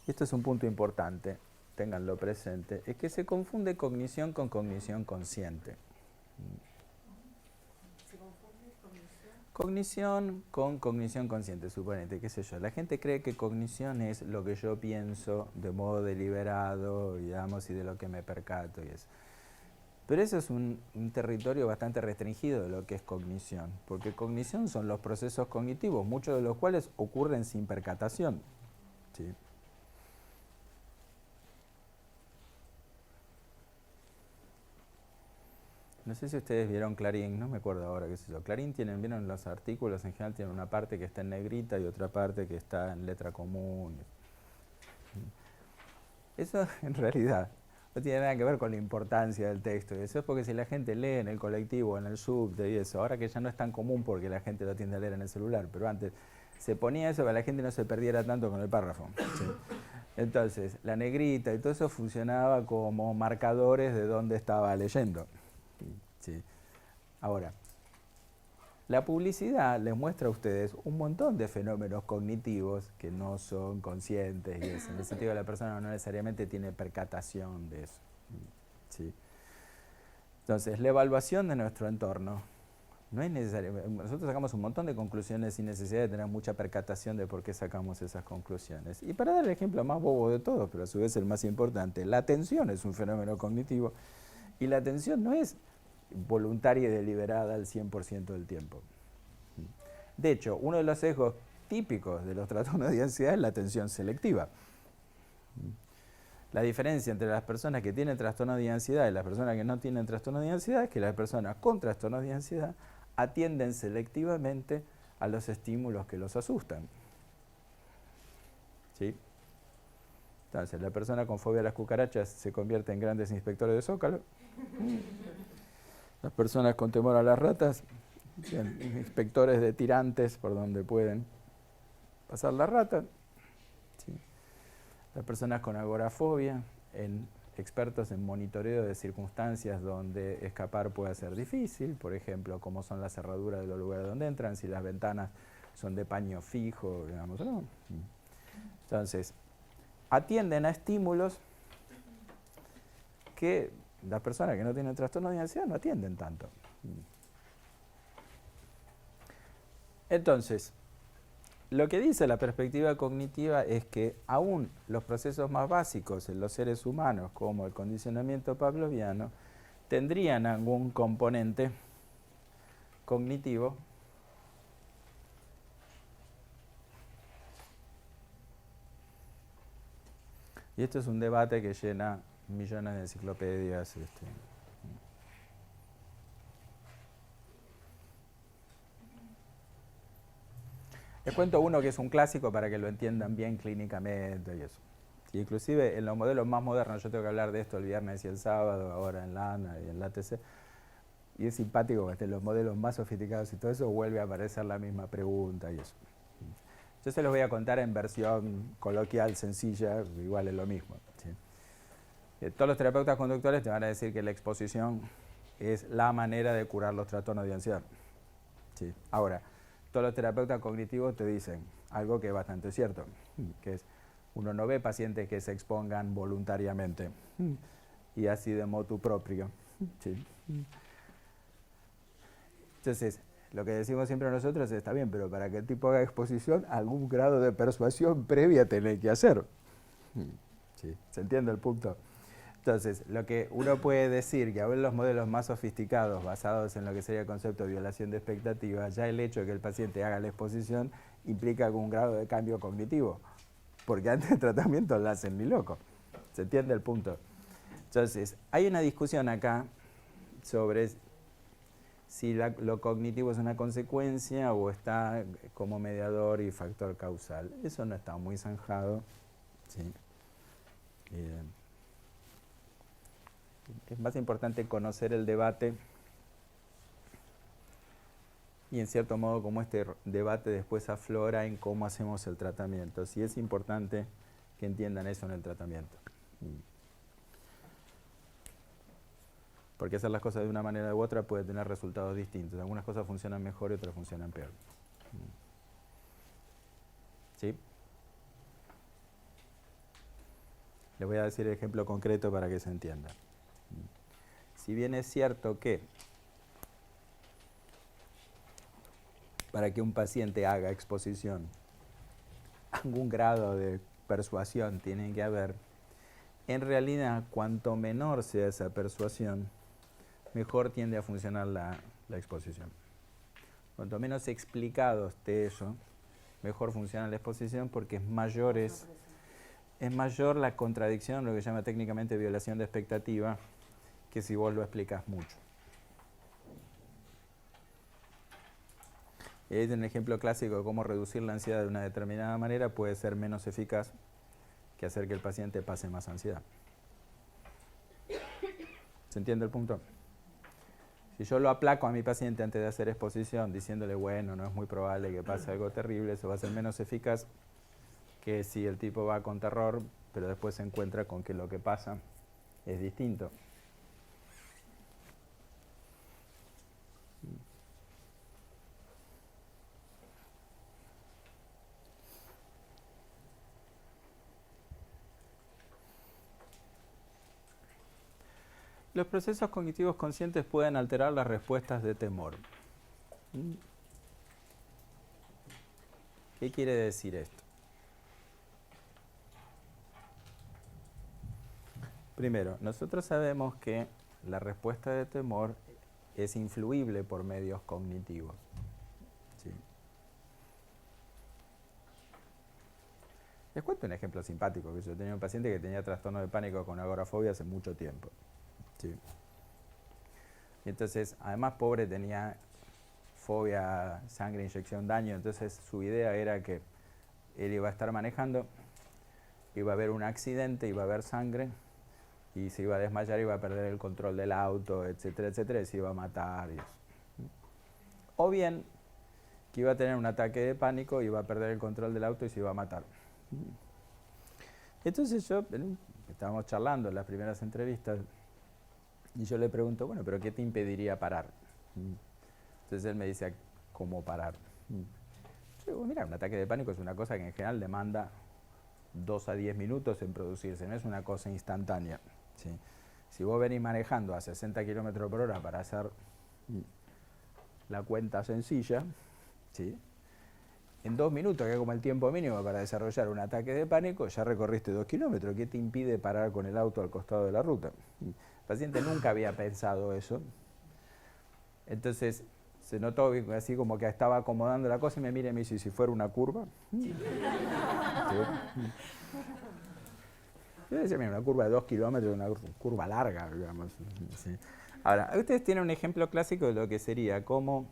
S1: y esto es un punto importante, ténganlo presente, es que se confunde cognición con cognición consciente.
S2: ¿Se confunde cognición?
S1: Cognición con cognición consciente, suponete, qué sé yo. La gente cree que cognición es lo que yo pienso de modo deliberado, digamos, y de lo que me percato y eso. Pero eso es un territorio bastante restringido de lo que es cognición, porque cognición son los procesos cognitivos, muchos de los cuales ocurren sin percatación. ¿Sí? No sé si ustedes vieron Clarín, no me acuerdo ahora qué sé yo. Clarín vieron los artículos, en general tienen una parte que está en negrita y otra parte que está en letra común. Eso en realidad no tiene nada que ver con la importancia del texto. Eso es porque si la gente lee en el colectivo, en el subte y eso, ahora que ya no es tan común porque la gente lo tiende a leer en el celular, pero antes se ponía eso para que la gente no se perdiera tanto con el párrafo. ¿Sí? Entonces, la negrita y todo eso funcionaba como marcadores de dónde estaba leyendo. ¿Sí? Ahora, la publicidad les muestra a ustedes un montón de fenómenos cognitivos que no son conscientes y eso. En el sentido que la persona no necesariamente tiene percatación de eso. ¿Sí? Entonces, la evaluación de nuestro entorno no es necesaria. Nosotros sacamos un montón de conclusiones sin necesidad de tener mucha percatación de por qué sacamos esas conclusiones. Y para dar el ejemplo más bobo de todos, pero a su vez el más importante, la atención es un fenómeno cognitivo y la atención no es voluntaria y deliberada al 100% del tiempo. De hecho, uno de los sesgos típicos de los trastornos de ansiedad es la atención selectiva. La diferencia entre las personas que tienen trastorno de ansiedad y las personas que no tienen trastorno de ansiedad es que las personas con trastornos de ansiedad atienden selectivamente a los estímulos que los asustan. ¿Sí? Entonces, la persona con fobia a las cucarachas se convierte en grandes inspectores de zócalo. Las personas con temor a las ratas, inspectores de tirantes por donde pueden pasar la rata. ¿Sí? Las personas con agorafobia, expertos en monitoreo de circunstancias donde escapar puede ser difícil, por ejemplo, como son las cerraduras de los lugares donde entran, si las ventanas son de paño fijo, digamos, ¿no? Entonces, atienden a estímulos que las personas que no tienen trastorno de ansiedad no atienden tanto. Entonces, lo que dice la perspectiva cognitiva es que aún los procesos más básicos en los seres humanos, como el condicionamiento pavloviano, tendrían algún componente cognitivo y esto es un debate que llena millones de enciclopedias. Les cuento uno que es un clásico para que lo entiendan bien clínicamente y eso. Y inclusive en los modelos más modernos, yo tengo que hablar de esto el viernes y el sábado, ahora en la ANA y en la ATC, y es simpático que en los modelos más sofisticados y todo eso vuelve a aparecer la misma pregunta y eso. Yo se los voy a contar en versión coloquial, sencilla, igual es lo mismo. ¿Sí? Todos los terapeutas conductuales te van a decir que la exposición es la manera de curar los trastornos de ansiedad. ¿Sí? Ahora, todos los terapeutas cognitivos te dicen algo que es bastante cierto, que es, uno no ve pacientes que se expongan voluntariamente y así de motu propio. ¿Sí? Entonces, lo que decimos siempre nosotros está bien, pero para que el tipo haga exposición, algún grado de persuasión previa tiene que hacer. ¿Sí? ¿Se entiende el punto? Entonces, lo que uno puede decir, que aún los modelos más sofisticados, basados en lo que sería el concepto de violación de expectativas, ya el hecho de que el paciente haga la exposición implica algún grado de cambio cognitivo, porque antes del tratamiento lo hacen ni loco. ¿Se entiende el punto? Entonces, hay una discusión acá sobre si lo cognitivo es una consecuencia o está como mediador y factor causal. Eso no está muy zanjado. ¿Sí? Es más importante conocer el debate y en cierto modo como este debate después aflora en cómo hacemos el tratamiento. Sí es importante que entiendan eso en el tratamiento. Porque hacer las cosas de una manera u otra puede tener resultados distintos. Algunas cosas funcionan mejor y otras funcionan peor. ¿Sí? Les voy a decir el ejemplo concreto para que se entienda. Si bien es cierto que para que un paciente haga exposición, algún grado de persuasión tiene que haber, en realidad, cuanto menor sea esa persuasión, mejor tiende a funcionar la exposición. Cuanto menos explicado esté eso, mejor funciona la exposición porque es mayor la contradicción, lo que se llama técnicamente violación de expectativa, que si vos lo explicas mucho. Y ahí es un ejemplo clásico de cómo reducir la ansiedad de una determinada manera puede ser menos eficaz que hacer que el paciente pase más ansiedad. ¿Se entiende el punto? Si yo lo aplaco a mi paciente antes de hacer exposición diciéndole, bueno, no es muy probable que pase algo terrible, eso va a ser menos eficaz que si el tipo va con terror, pero después se encuentra con que lo que pasa es distinto. Los procesos cognitivos conscientes pueden alterar las respuestas de temor. ¿Qué quiere decir esto? Primero, nosotros sabemos que la respuesta de temor es influible por medios cognitivos. ¿Sí? Les cuento un ejemplo simpático, que yo tenía un paciente que tenía trastorno de pánico con agorafobia hace mucho tiempo. ¿Sí? Y entonces, además, pobre, tenía fobia, sangre, inyección, daño. Entonces, su idea era que él iba a estar manejando, iba a haber un accidente, iba a haber sangre, y se iba a desmayar, iba a perder el control del auto, etcétera, etcétera, y se iba a matar. Y eso. O bien, que iba a tener un ataque de pánico, iba a perder el control del auto y se iba a matar. Entonces estábamos charlando en las primeras entrevistas, y yo le pregunto, bueno, ¿pero qué te impediría parar? Entonces él me dice, ¿cómo parar? Yo digo, mira, un ataque de pánico es una cosa que en general demanda 2 a 10 minutos en producirse, no es una cosa instantánea. ¿Sí? Si vos venís manejando a 60 km por hora para hacer la cuenta sencilla, ¿sí? En 2 minutos, que es como el tiempo mínimo para desarrollar un ataque de pánico, ya recorriste 2 kilómetros. ¿Qué te impide parar con el auto al costado de la ruta? El paciente nunca había pensado eso. Entonces se notó así como que estaba acomodando la cosa y me mira y me dice, ¿y si fuera una curva? ¿Sí? Yo decía, mira, una curva de 2 kilómetros, una curva larga, digamos. ¿Sí? Ahora, ustedes tienen un ejemplo clásico de lo que sería cómo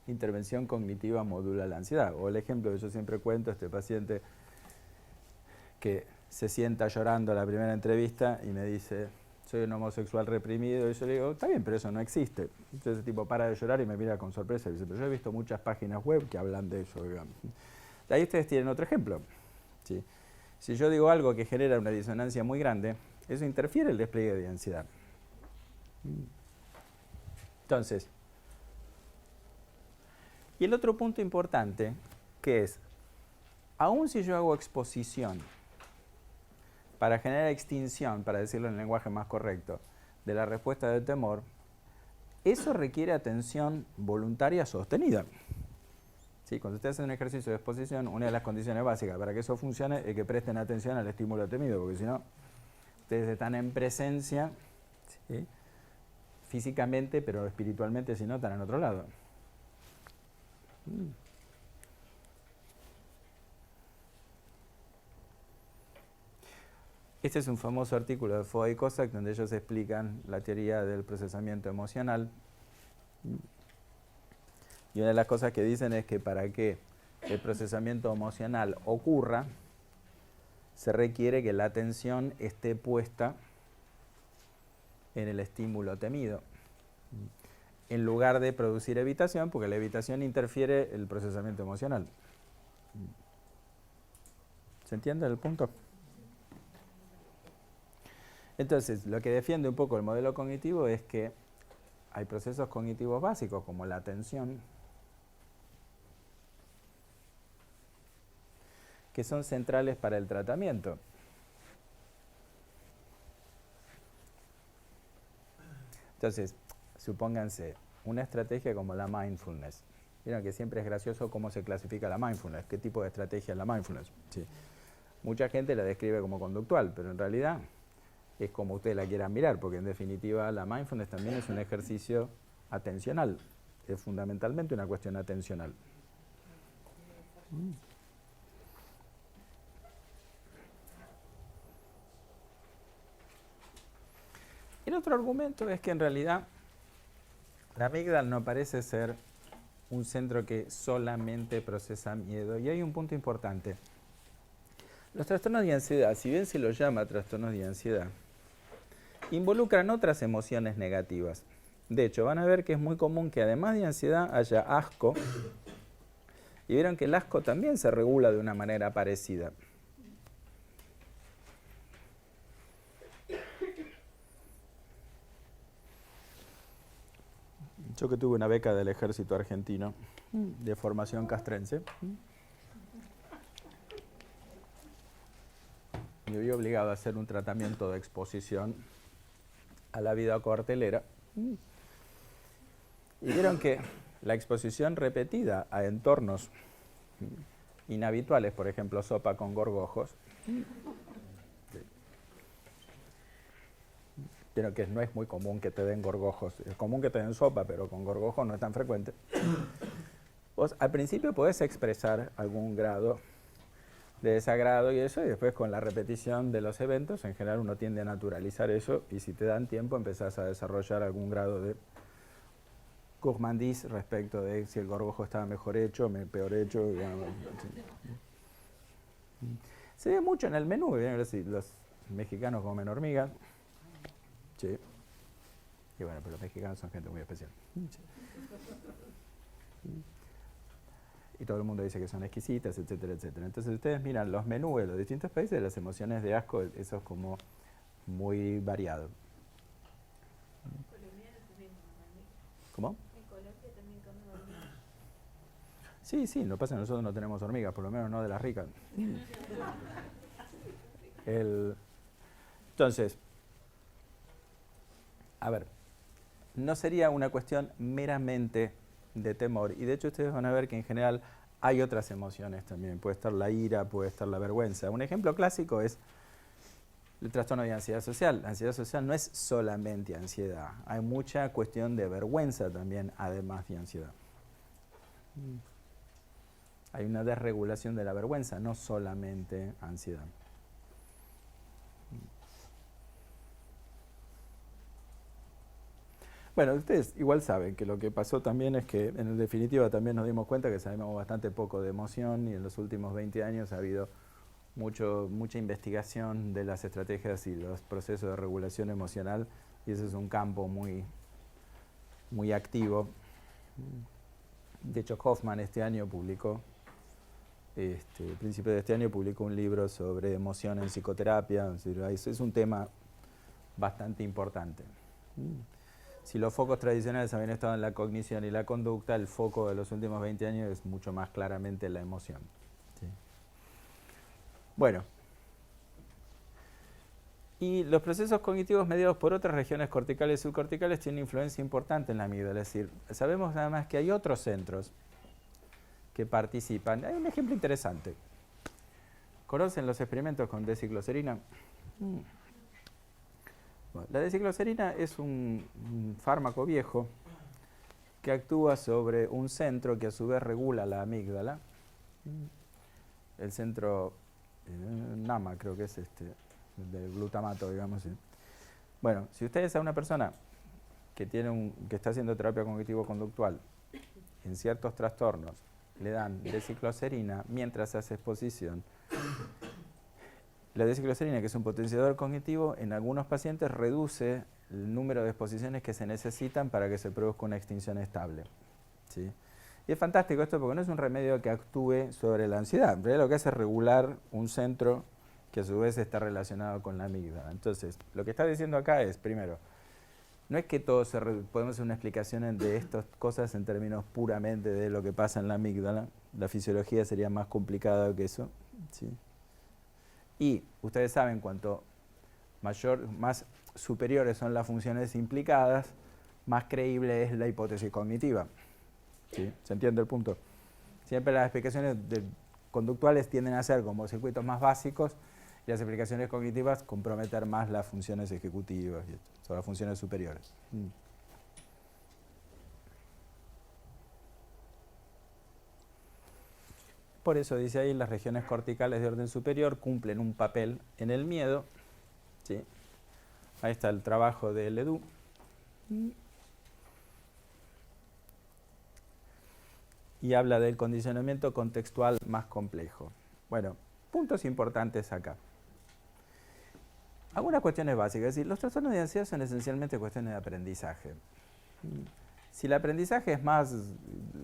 S1: intervención cognitiva modula la ansiedad. O el ejemplo que yo siempre cuento, este paciente que se sienta llorando a la primera entrevista y me dice, soy un homosexual reprimido, y yo le digo, está bien, pero eso no existe. Entonces ese tipo para de llorar y me mira con sorpresa y dice, pero yo he visto muchas páginas web que hablan de eso, digamos. Ahí ustedes tienen otro ejemplo. ¿Sí? Si yo digo algo que genera una disonancia muy grande, eso interfiere el despliegue de ansiedad. Entonces, y el otro punto importante, que es, aun si yo hago exposición para generar extinción, para decirlo en el lenguaje más correcto, de la respuesta del temor, eso requiere atención voluntaria sostenida. ¿Sí? Cuando usted hace un ejercicio de exposición, una de las condiciones básicas para que eso funcione es que presten atención al estímulo temido, porque si no, ustedes están en presencia, ¿sí?, físicamente, pero espiritualmente, si no, están en otro lado. Este es un famoso artículo de Foa y Cossack donde ellos explican la teoría del procesamiento emocional. Y una de las cosas que dicen es que para que el procesamiento emocional ocurra, se requiere que la atención esté puesta en el estímulo temido, en lugar de producir evitación, porque la evitación interfiere en el procesamiento emocional. ¿Se entiende el punto? Entonces, lo que defiende un poco el modelo cognitivo es que hay procesos cognitivos básicos, como la atención, que son centrales para el tratamiento. Entonces, supónganse una estrategia como la mindfulness. Vieron que siempre es gracioso cómo se clasifica la mindfulness, qué tipo de estrategia es la mindfulness. Sí. Mucha gente la describe como conductual, pero en realidad es como ustedes la quieran mirar, porque en definitiva la mindfulness también es un ejercicio atencional, es fundamentalmente una cuestión atencional. El otro argumento es que en realidad la amígdala no parece ser un centro que solamente procesa miedo. Y hay un punto importante. Los trastornos de ansiedad, si bien se los llama trastornos de ansiedad, involucran otras emociones negativas. De hecho, van a ver que es muy común que además de ansiedad haya asco. Y vieron que el asco también se regula de una manera parecida. Yo que tuve una beca del ejército argentino de formación castrense, me vi obligado a hacer un tratamiento de exposición a la vida cuartelera. Y vieron que la exposición repetida a entornos inhabituales, por ejemplo, sopa con gorgojos, vieron que no es muy común que te den gorgojos. Es común que te den sopa, pero con gorgojos no es tan frecuente. Vos al principio podés expresar algún grado de desagrado y eso, y después con la repetición de los eventos, en general uno tiende a naturalizar eso, y si te dan tiempo empezás a desarrollar algún grado de gourmandise respecto de si el gorgojo estaba mejor hecho, peor hecho. Se ve mucho en el menú, ¿ven? Los mexicanos comen hormigas. Sí. Y bueno, pero los mexicanos son gente muy especial. Sí. Y todo el mundo dice que son exquisitas, etcétera, etcétera. Entonces ustedes miran los menús de los distintos países, las emociones de asco, eso es como muy variado. ¿Cómo?
S3: En Colombia también comen hormigas.
S1: Sí, sí, lo que pasa es que nosotros no tenemos hormigas, por lo menos no de las ricas. Entonces, a ver, no sería una cuestión meramente de temor. Y de hecho ustedes van a ver que en general hay otras emociones también. Puede estar la ira, puede estar la vergüenza. Un ejemplo clásico es el trastorno de ansiedad social. La ansiedad social no es solamente ansiedad. Hay mucha cuestión de vergüenza también, además de ansiedad. Hay una desregulación de la vergüenza, no solamente ansiedad. Bueno, ustedes igual saben que lo que pasó también es que en definitiva también nos dimos cuenta que sabemos bastante poco de emoción y en los últimos 20 años ha habido mucha investigación de las estrategias y los procesos de regulación emocional y ese es un campo muy activo. De hecho, Hoffman este año publicó, a principios de este año publicó un libro sobre emoción en psicoterapia, es un tema bastante importante. Si los focos tradicionales habían estado en la cognición y la conducta, el foco de los últimos 20 años es mucho más claramente la emoción. ¿Sí? Bueno, y los procesos cognitivos mediados por otras regiones corticales y subcorticales tienen influencia importante en la amígdala. Es decir, sabemos además que hay otros centros que participan. Hay un ejemplo interesante. ¿Conocen los experimentos con descicloserina? Bueno, la descicloserina es un fármaco viejo que actúa sobre un centro que a su vez regula la amígdala. El centro NAMA creo que es del glutamato, digamos. ¿Sí? Bueno, si ustedes a una persona que está haciendo terapia cognitivo-conductual en ciertos trastornos le dan descicloserina mientras hace exposición, la descicloserina, que es un potenciador cognitivo, en algunos pacientes reduce el número de exposiciones que se necesitan para que se produzca una extinción estable. ¿Sí? Y es fantástico esto porque no es un remedio que actúe sobre la ansiedad. En realidad lo que hace es regular un centro que a su vez está relacionado con la amígdala. Entonces, lo que está diciendo acá es, primero, no es que podemos hacer una explicación de estas cosas en términos puramente de lo que pasa en la amígdala. La fisiología sería más complicada que eso. ¿Sí? Y ustedes saben, cuanto más superiores son las funciones implicadas, más creíble es la hipótesis cognitiva. ¿Sí? ¿Se entiende el punto? Siempre las explicaciones conductuales tienden a ser como circuitos más básicos y las explicaciones cognitivas comprometer más las funciones ejecutivas, son las funciones superiores. Por eso dice ahí, las regiones corticales de orden superior cumplen un papel en el miedo. ¿Sí? Ahí está el trabajo de Ledoux. Y habla del condicionamiento contextual más complejo. Bueno, puntos importantes acá. Algunas cuestiones básicas. Es decir, los trastornos de ansiedad son esencialmente cuestiones de aprendizaje. Si el aprendizaje es más,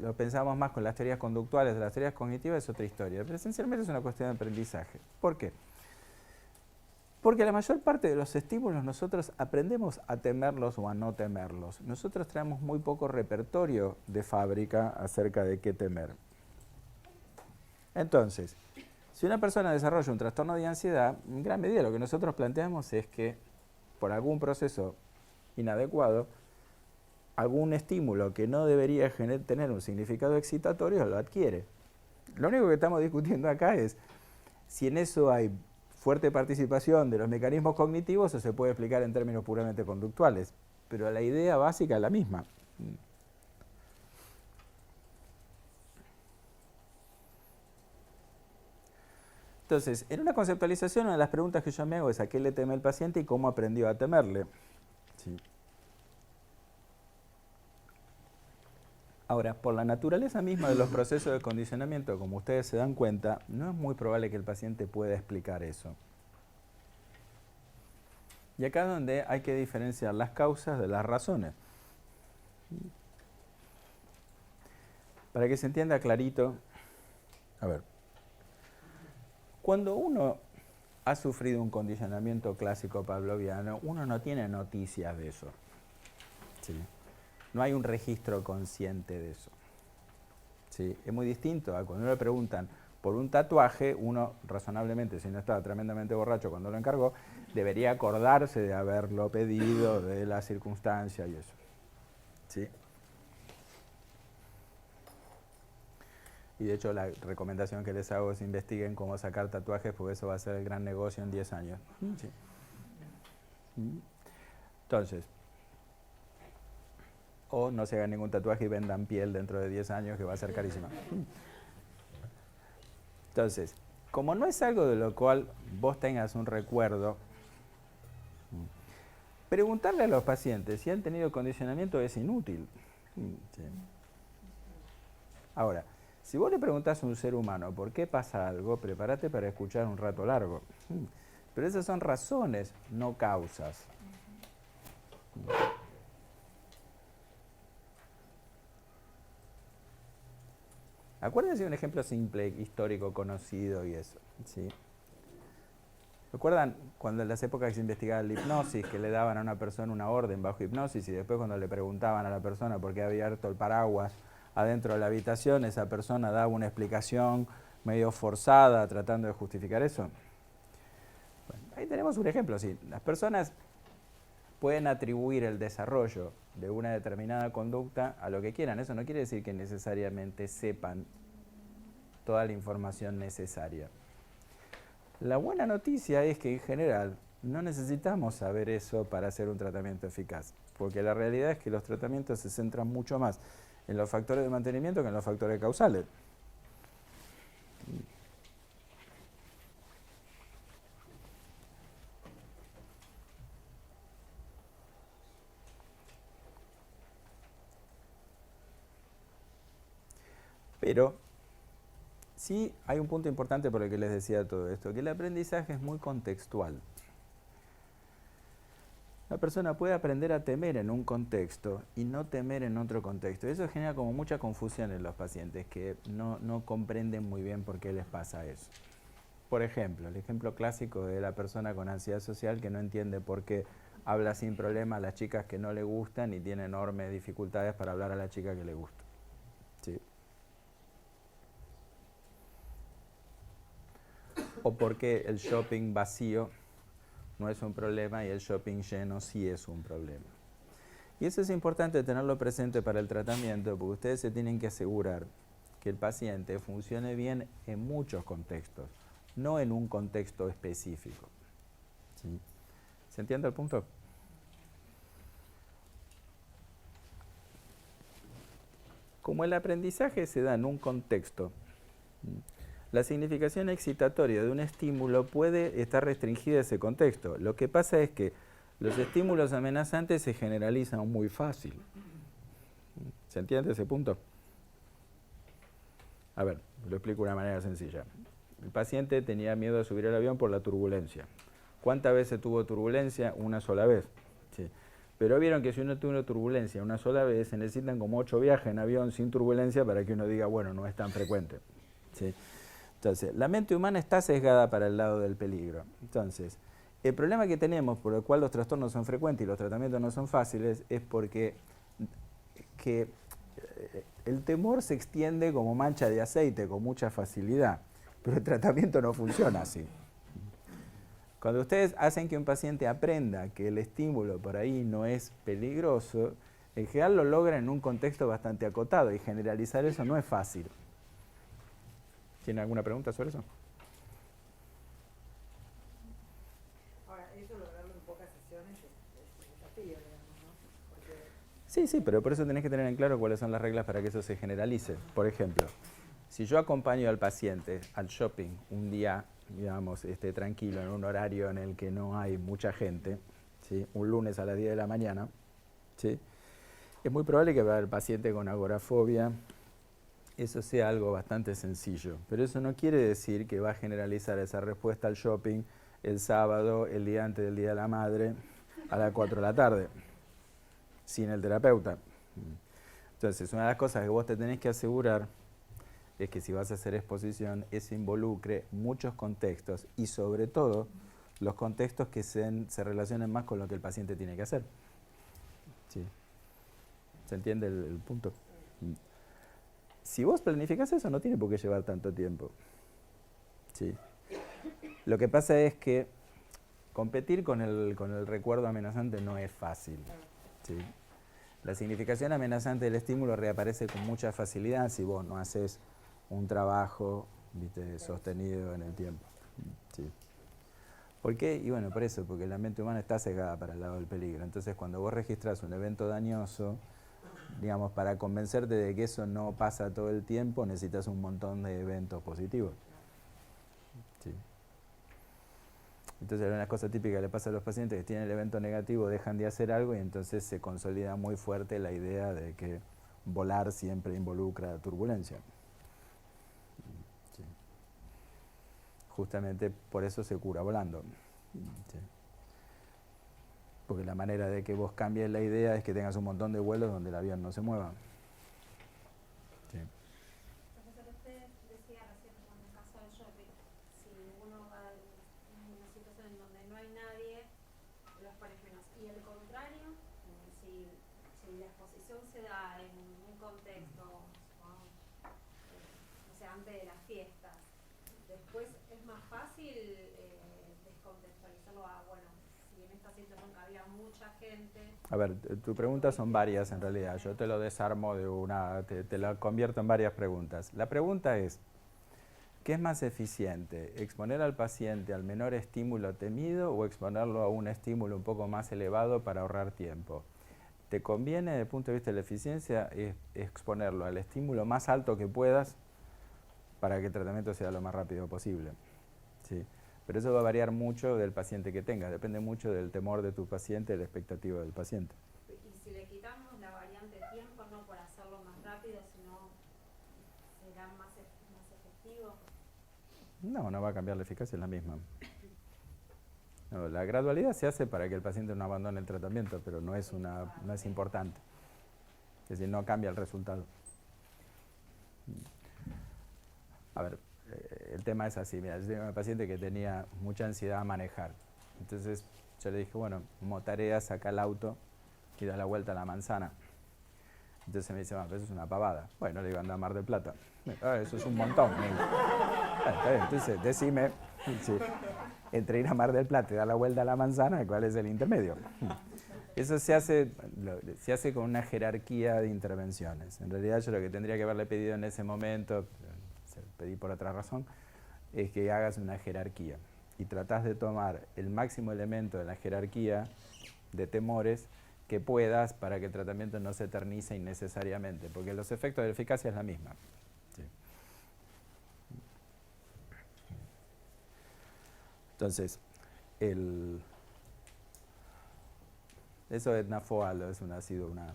S1: lo pensamos más con las teorías conductuales, las teorías cognitivas es otra historia, pero esencialmente es una cuestión de aprendizaje. ¿Por qué? Porque la mayor parte de los estímulos nosotros aprendemos a temerlos o a no temerlos. Nosotros traemos muy poco repertorio de fábrica acerca de qué temer. Entonces, si una persona desarrolla un trastorno de ansiedad, en gran medida lo que nosotros planteamos es que por algún proceso inadecuado, algún estímulo que no debería tener un significado excitatorio lo adquiere. Lo único que estamos discutiendo acá es si en eso hay fuerte participación de los mecanismos cognitivos o se puede explicar en términos puramente conductuales, pero la idea básica es la misma. Entonces, en una conceptualización, una de las preguntas que yo me hago es a qué le teme el paciente y cómo aprendió a temerle. ¿Sí? Ahora, por la naturaleza misma de los procesos de condicionamiento, como ustedes se dan cuenta, no es muy probable que el paciente pueda explicar eso. Y acá es donde hay que diferenciar las causas de las razones. Para que se entienda clarito, a ver, cuando uno ha sufrido un condicionamiento clásico pavloviano, uno no tiene noticias de eso. ¿Sí? No hay un registro consciente de eso. ¿Sí? Es muy distinto a cuando uno le preguntan por un tatuaje, uno razonablemente, si no estaba tremendamente borracho cuando lo encargó, debería acordarse de haberlo pedido, de la circunstancia y eso. ¿Sí? Y de hecho la recomendación que les hago es investiguen cómo sacar tatuajes, porque eso va a ser el gran negocio en 10 años. ¿Sí? Entonces, o no se hagan ningún tatuaje y vendan piel dentro de 10 años, que va a ser carísima. Entonces, como no es algo de lo cual vos tengas un recuerdo, preguntarle a los pacientes si han tenido condicionamiento es inútil. ¿Sí? Ahora, si vos le preguntás a un ser humano por qué pasa algo, prepárate para escuchar un rato largo. Pero esas son razones, no causas. Acuérdense de un ejemplo simple, histórico, conocido y eso. ¿Sí? ¿Recuerdan cuando en las épocas que se investigaba la hipnosis, que le daban a una persona una orden bajo hipnosis y después cuando le preguntaban a la persona por qué había abierto el paraguas adentro de la habitación, esa persona daba una explicación medio forzada tratando de justificar eso? Bueno, ahí tenemos un ejemplo. Sí, las personas pueden atribuir el desarrollo de una determinada conducta a lo que quieran. Eso no quiere decir que necesariamente sepan toda la información necesaria. La buena noticia es que en general No necesitamos saber eso para hacer un tratamiento eficaz, porque la realidad es que los tratamientos se centran mucho más en los factores de mantenimiento que en los factores causales. Pero sí hay un punto importante por el que les decía todo esto, que el aprendizaje es muy contextual. La persona puede aprender a temer en un contexto y no temer en otro contexto. Eso genera como mucha confusión en los pacientes que no comprenden muy bien por qué les pasa eso. Por ejemplo, el ejemplo clásico de la persona con ansiedad social que no entiende por qué habla sin problema a las chicas que no le gustan y tiene enormes dificultades para hablar a la chica que le gusta. ¿Sí? O por qué el shopping vacío no es un problema y el shopping lleno sí es un problema. Y eso es importante tenerlo presente para el tratamiento, porque ustedes se tienen que asegurar que el paciente funcione bien en muchos contextos, no en un contexto específico. ¿Sí? ¿Se entiende el punto? Como el aprendizaje se da en un contexto, la significación excitatoria de un estímulo puede estar restringida a ese contexto. Lo que pasa es que los estímulos amenazantes se generalizan muy fácil. ¿Se entiende ese punto? A ver, lo explico de una manera sencilla. El paciente tenía miedo de subir al avión por la turbulencia. ¿Cuántas veces tuvo turbulencia? Una sola vez. Sí. Pero vieron que si uno tuvo una turbulencia una sola vez, se necesitan como 8 viajes en avión sin turbulencia para que uno diga, bueno, no es tan frecuente. ¿Sí? Entonces, la mente humana está sesgada para el lado del peligro. Entonces, el problema que tenemos, por el cual los trastornos son frecuentes y los tratamientos no son fáciles, es porque el temor se extiende como mancha de aceite con mucha facilidad, pero el tratamiento no funciona así. Cuando ustedes hacen que un paciente aprenda que el estímulo por ahí no es peligroso, en general lo logran en un contexto bastante acotado y generalizar eso no es fácil. ¿Tiene alguna pregunta sobre eso?
S4: Ahora, eso lograrlo en pocas sesiones es un desafío, digamos, ¿no? Porque...
S1: Sí, pero por eso tenés que tener en claro cuáles son las reglas para que eso se generalice. Por ejemplo, si yo acompaño al paciente al shopping un día, digamos, tranquilo, en un horario en el que no hay mucha gente, ¿sí? Un lunes a las 10 de la mañana, ¿sí? Es muy probable que para el paciente con agorafobia eso sea algo bastante sencillo, pero eso no quiere decir que va a generalizar esa respuesta al shopping el sábado, el día antes del Día de la Madre, a las 4 de la tarde, sin el terapeuta. Entonces, una de las cosas que vos te tenés que asegurar es que si vas a hacer exposición, eso involucre muchos contextos y sobre todo los contextos que se relacionen más con lo que el paciente tiene que hacer. ¿Sí? ¿Se entiende el punto? Si vos planificás eso, no tiene por qué llevar tanto tiempo. ¿Sí? Lo que pasa es que competir con el recuerdo amenazante no es fácil. ¿Sí? La significación amenazante del estímulo reaparece con mucha facilidad si vos no haces un trabajo, ¿viste?, sostenido en el tiempo. ¿Sí? ¿Por qué? Y bueno, por eso, porque la mente humana está cegada para el lado del peligro. Entonces, cuando vos registrás un evento dañoso, digamos, para convencerte de que eso no pasa todo el tiempo, necesitas un montón de eventos positivos. ¿Sí? Entonces, una cosa típica que le pasa a los pacientes que tienen el evento negativo, dejan de hacer algo y entonces se consolida muy fuerte la idea de que volar siempre involucra turbulencia. ¿Sí? Justamente por eso se cura volando. ¿Sí? Porque la manera de que vos cambies la idea es que tengas un montón de vuelos donde el avión no se mueva. Sí.
S3: Profesor, usted decía recién con el caso del shopping, si uno va en una situación en donde no hay nadie, los pones menos. Y el contrario, si la exposición se da en un contexto, ¿no? O sea, antes de las fiestas, después es más fácil descontextualizarlo a, bueno, si en esta situación que había mucha gente...
S1: A ver, tu preguntas son varias en realidad. Yo te lo desarmo de una, te lo convierto en varias preguntas. La pregunta es, ¿qué es más eficiente? ¿Exponer al paciente al menor estímulo temido o exponerlo a un estímulo un poco más elevado para ahorrar tiempo? Te conviene, desde el punto de vista de la eficiencia, exponerlo al estímulo más alto que puedas para que el tratamiento sea lo más rápido posible. ¿Sí? Pero eso va a variar mucho del paciente que tengas, depende mucho del temor de tu paciente y de la expectativa del paciente.
S5: Y si le quitamos la variante tiempo, no por hacerlo más rápido, sino será más efectivo.
S1: No, no va a cambiar la eficacia, es la misma. No, la gradualidad se hace para que el paciente no abandone el tratamiento, pero no es importante. Es decir, no cambia el resultado. A ver, el tema es así. Mira, yo tenía una paciente que tenía mucha ansiedad a manejar. Entonces yo le dije, bueno, como tarea, saca el auto y da la vuelta a la manzana. Entonces me dice, bueno, eso es una pavada. Bueno, le digo, anda a Mar del Plata. Eso es un montón. Está bien, entonces decime, sí, entre ir a Mar del Plata y dar la vuelta a la manzana, ¿cuál es el intermedio? Eso se hace con una jerarquía de intervenciones. En realidad yo lo que tendría que haberle pedido en ese momento, se lo pedí por otra razón, es que hagas una jerarquía y tratás de tomar el máximo elemento de la jerarquía de temores que puedas para que el tratamiento no se eternice innecesariamente, porque los efectos de la eficacia es la misma. Sí. Entonces, eso de Edna Foal ha sido una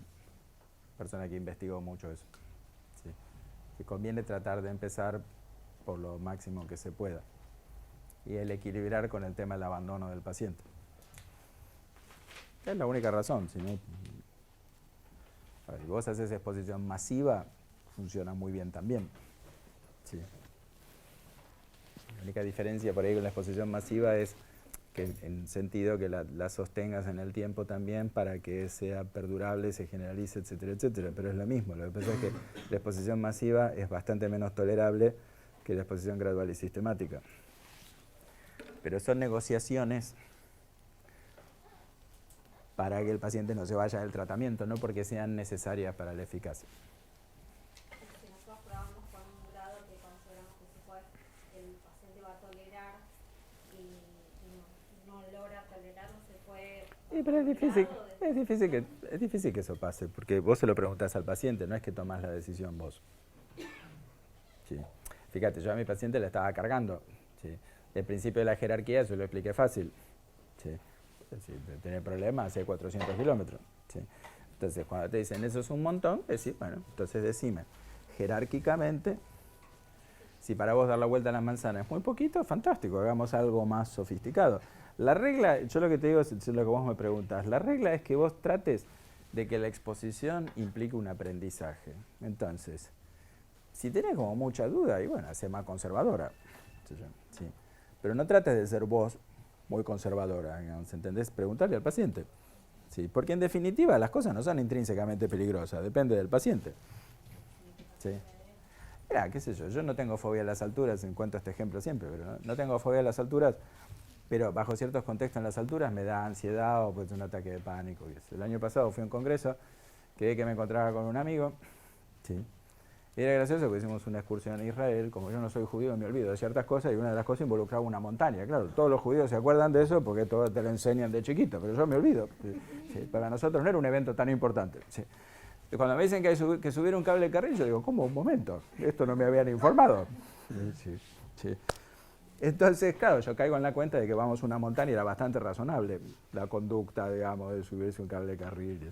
S1: persona que investigó mucho eso. ¿Sí? Que conviene tratar de empezar por lo máximo que se pueda y el equilibrar con el tema del abandono del paciente. Es la única razón. Si no, a ver, si vos haces exposición masiva, funciona muy bien también. Sí. La única diferencia por ahí con la exposición masiva es que en sentido que la sostengas en el tiempo también para que sea perdurable, se generalice, etcétera, etcétera. Pero es lo mismo. Lo que pasa es que la exposición masiva es bastante menos tolerable que la exposición gradual y sistemática. Pero son negociaciones para que el paciente no se vaya del tratamiento, no porque sean necesarias para la eficacia.
S5: Si nosotros probamos con un grado que consideramos que el paciente va a tolerar y no logra tolerar, no se puede...
S1: Sí, pero es difícil que eso pase, porque vos se lo preguntás al paciente, no es que tomás la decisión vos. Sí. Fíjate, yo a mi paciente le estaba cargando. ¿Sí? El principio de la jerarquía, eso lo expliqué fácil. ¿Sí? Si tiene problemas, hace 400 kilómetros. ¿Sí? Entonces, cuando te dicen eso es un montón, decís, bueno, entonces decime, jerárquicamente, si para vos dar la vuelta a la manzana es muy poquito, fantástico, hagamos algo más sofisticado. La regla, yo lo que te digo es lo que vos me preguntás, la regla es que vos trates de que la exposición implique un aprendizaje. Entonces, si tenés como mucha duda, y bueno, sé más conservadora. ¿Sí? Pero no trates de ser vos muy conservadora, digamos, ¿entendés? Preguntarle al paciente. ¿Sí? Porque en definitiva las cosas no son intrínsecamente peligrosas, depende del paciente. ¿Sí? Mira, qué sé yo no tengo fobia a las alturas, cuento este ejemplo siempre, pero no tengo fobia a las alturas, pero bajo ciertos contextos en las alturas me da ansiedad o pues un ataque de pánico. El año pasado fui a un congreso, que me encontraba con un amigo, ¿sí? Y era gracioso porque hicimos una excursión a Israel, como yo no soy judío me olvido de ciertas cosas y una de las cosas involucraba una montaña. Claro, todos los judíos se acuerdan de eso porque todos te lo enseñan de chiquito, pero yo me olvido. ¿Sí? Para nosotros no era un evento tan importante. ¿Sí? Y cuando me dicen que hay que subir un cable de carril, yo digo, ¿cómo? Un momento, esto no me habían informado. Sí. Entonces, claro, yo caigo en la cuenta de que vamos a una montaña y era bastante razonable la conducta, digamos, de subirse un cable de carril.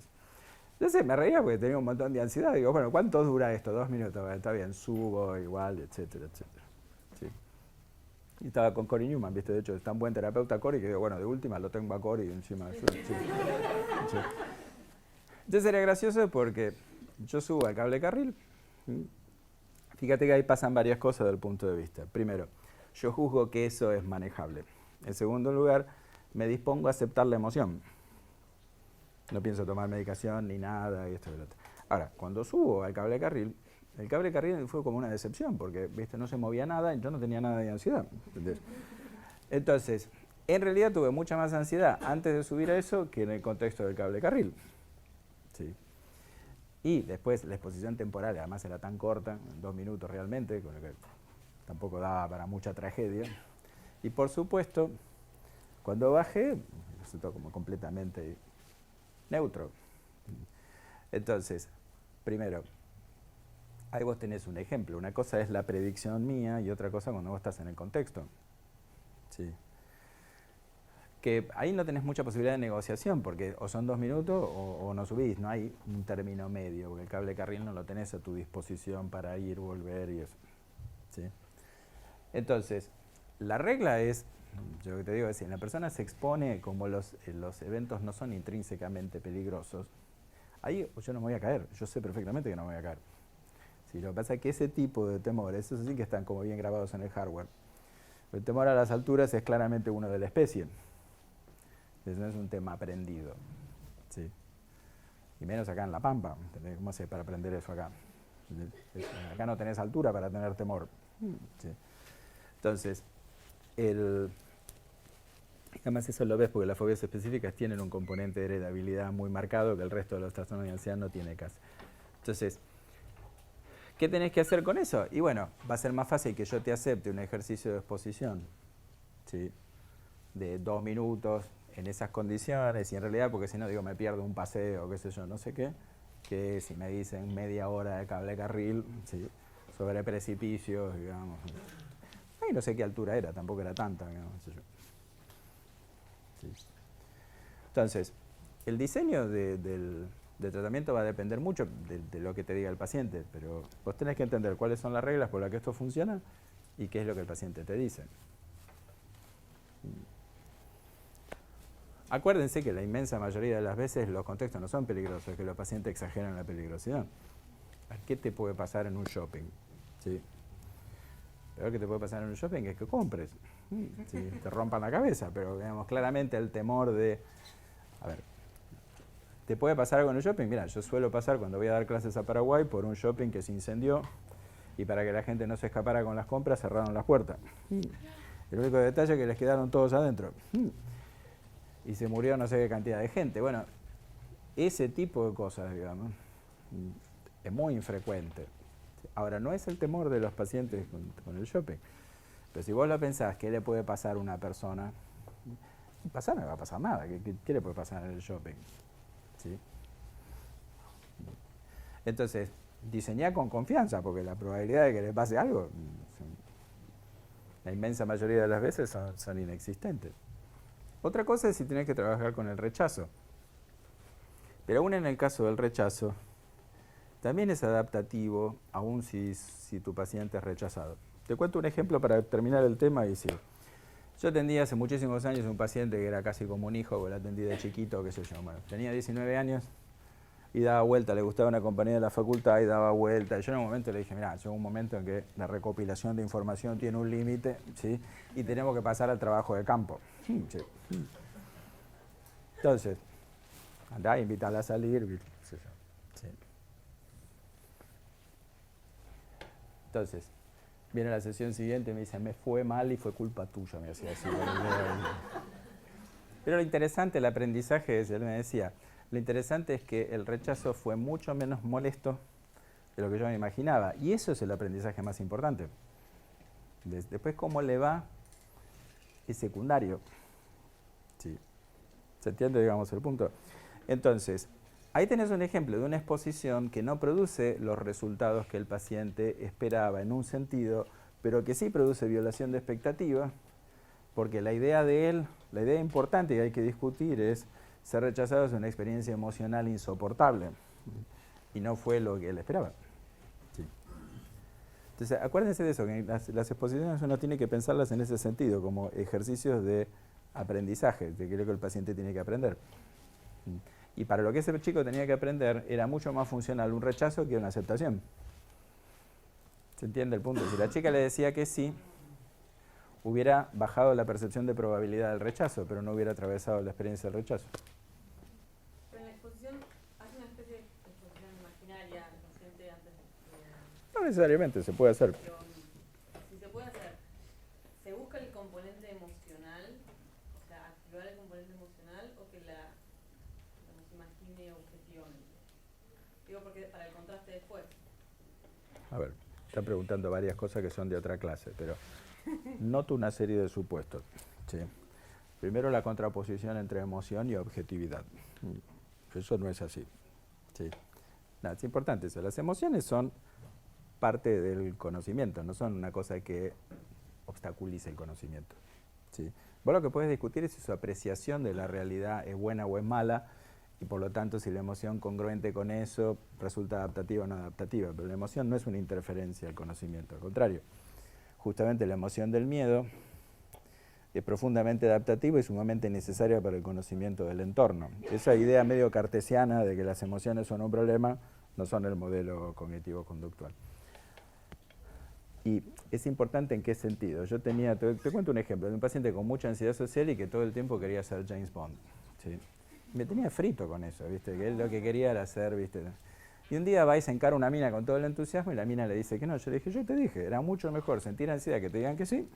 S1: Entonces me reía porque tenía un montón de ansiedad. Digo, bueno, ¿cuánto dura esto? 2 minutos. Bueno, está bien, subo igual, etcétera, etcétera. Sí. Y estaba con Cory Newman, ¿viste? De hecho, es tan buen terapeuta Cory que digo, bueno, de última lo tengo a Cory encima. Sí. Entonces era gracioso porque yo subo al cable de carril. Fíjate que ahí pasan varias cosas desde el punto de vista. Primero, yo juzgo que eso es manejable. En segundo lugar, me dispongo a aceptar la emoción. No pienso tomar medicación ni nada y esto y lo otro. Ahora, cuando subo al cable de carril, el cable de carril fue como una decepción porque, ¿viste? No se movía nada y yo no tenía nada de ansiedad. ¿Entendés? Entonces, en realidad tuve mucha más ansiedad antes de subir a eso que en el contexto del cable de carril. Sí. Y después la exposición temporal, además era tan corta, 2 minutos realmente, con lo que tampoco daba para mucha tragedia. Y por supuesto, cuando bajé, resultó como completamente neutro. Entonces, primero, ahí vos tenés un ejemplo. Una cosa es la predicción mía y otra cosa cuando vos estás en el contexto. ¿Sí? Que ahí no tenés mucha posibilidad de negociación, porque o son 2 minutos o no subís, no hay un término medio, porque el cable carril no lo tenés a tu disposición para ir, volver y eso. ¿Sí? Entonces, la regla es, yo lo que te digo es, si la persona se expone, como los eventos no son intrínsecamente peligrosos, ahí yo no me voy a caer, yo sé perfectamente que no me voy a caer. Sí, lo que pasa es que ese tipo de temores, esos sí que están como bien grabados en el hardware. El temor a las alturas es claramente uno de la especie. Entonces no es un tema aprendido. ¿Sí? Y menos acá en La Pampa. ¿Cómo hace para aprender eso acá? Acá no tenés altura para tener temor. ¿Sí? Entonces, además eso lo ves porque las fobias específicas tienen un componente de heredabilidad muy marcado que el resto de los trastornos de ansiedad no tiene casi. Entonces, ¿qué tenés que hacer con eso? Y bueno, va a ser más fácil que yo te acepte un ejercicio de exposición, ¿sí? De 2 minutos en esas condiciones, y en realidad, porque si no, digo, me pierdo un paseo, qué sé yo, no sé qué, que si me dicen media hora de cable carril, ¿sí? Sobre precipicios, digamos. Ay, no sé qué altura era, tampoco era tanta, digamos, no sé yo. Sí. Entonces, el diseño del tratamiento va a depender mucho de lo que te diga el paciente, pero vos tenés que entender cuáles son las reglas por las que esto funciona y qué es lo que el paciente te dice. Acuérdense que la inmensa mayoría de las veces los contextos no son peligrosos, es que los pacientes exageran la peligrosidad. ¿Qué te puede pasar en un shopping? ¿Sí? Lo que te puede pasar en un shopping es que compres. ¿Sí? Te rompan la cabeza, pero digamos claramente el temor de... A ver, ¿te puede pasar algo en un shopping? Mira, yo suelo pasar cuando voy a dar clases a Paraguay por un shopping que se incendió y para que la gente no se escapara con las compras cerraron las puertas. El único detalle es que les quedaron todos adentro. Y se murió no sé qué cantidad de gente. Bueno, ese tipo de cosas, digamos, es muy infrecuente. Ahora, no es el temor de los pacientes con el shopping. Pero si vos lo pensás, ¿qué le puede pasar a una persona? Pasar no le va a pasar nada. ¿Qué le puede pasar en el shopping? ¿Sí? Entonces, diseñá con confianza, porque la probabilidad de que le pase algo, la inmensa mayoría de las veces son inexistentes. Otra cosa es si tenés que trabajar con el rechazo. Pero aún en el caso del rechazo, también es adaptativo, aún si tu paciente es rechazado. Te cuento un ejemplo para terminar el tema y sí. Yo atendí hace muchísimos años a un paciente que era casi como un hijo, porque lo atendí de chiquito, qué sé yo. Bueno, tenía 19 años y daba vuelta, le gustaba una compañía de la facultad y daba vuelta. Y yo en un momento le dije, mirá, llegó un momento en que la recopilación de información tiene un límite, ¿sí? Y tenemos que pasar al trabajo de campo. ¿Sí? Entonces, andá, invítala a salir, qué sé yo. ¿Sí? Entonces, viene la sesión siguiente y me dice, me fue mal y fue culpa tuya, me decía así. Pero lo interesante, el aprendizaje, él me decía, lo interesante es que el rechazo fue mucho menos molesto de lo que yo me imaginaba. Y eso es el aprendizaje más importante. Después, cómo le va, es secundario. ¿Sí? ¿Se entiende, digamos, el punto? Entonces, ahí tenés un ejemplo de una exposición que no produce los resultados que el paciente esperaba en un sentido, pero que sí produce violación de expectativas, porque la idea de él, la idea importante que hay que discutir es ser rechazado es una experiencia emocional insoportable y no fue lo que él esperaba. Sí. Entonces, acuérdense de eso, que las exposiciones uno tiene que pensarlas en ese sentido, como ejercicios de aprendizaje, de qué es lo que el paciente tiene que aprender. Y para lo que ese chico tenía que aprender, era mucho más funcional un rechazo que una aceptación. ¿Se entiende el punto? Si la chica le decía que sí, hubiera bajado la percepción de probabilidad del rechazo, pero no hubiera atravesado la experiencia del rechazo.
S5: Pero en la exposición hace una especie de exposición imaginaria al paciente antes de...
S1: No necesariamente, se puede hacer.
S5: Pero si se puede hacer, ¿se busca el componente emocional? O sea, activar el componente emocional o que la se imagine objetivamente. Digo porque para el contraste después.
S1: A ver, Están preguntando varias cosas que son de otra clase, pero noto una serie de supuestos. ¿Sí? Primero, la contraposición entre emoción y objetividad. Eso no es así. ¿Sí? No, es importante eso. Las emociones son parte del conocimiento, no son una cosa que obstaculice el conocimiento. ¿Sí? Vos lo que puedes discutir es si su apreciación de la realidad es buena o es mala, y por lo tanto si la emoción congruente con eso resulta adaptativa o no adaptativa, pero la emoción no es una interferencia al conocimiento, al contrario. Justamente la emoción del miedo es profundamente adaptativa y sumamente necesaria para el conocimiento del entorno. Esa idea medio cartesiana de que las emociones son un problema no son el modelo cognitivo-conductual. Y es importante en qué sentido. Yo tenía, te cuento un ejemplo, de un paciente con mucha ansiedad social y que todo el tiempo quería ser James Bond. ¿Sí? Me tenía frito con eso, ¿viste? Que él lo que quería era ser, ¿viste? Y un día va y se encara una mina con todo el entusiasmo y la mina le dice que no. Yo le dije, yo te dije, era mucho mejor sentir ansiedad que te digan que sí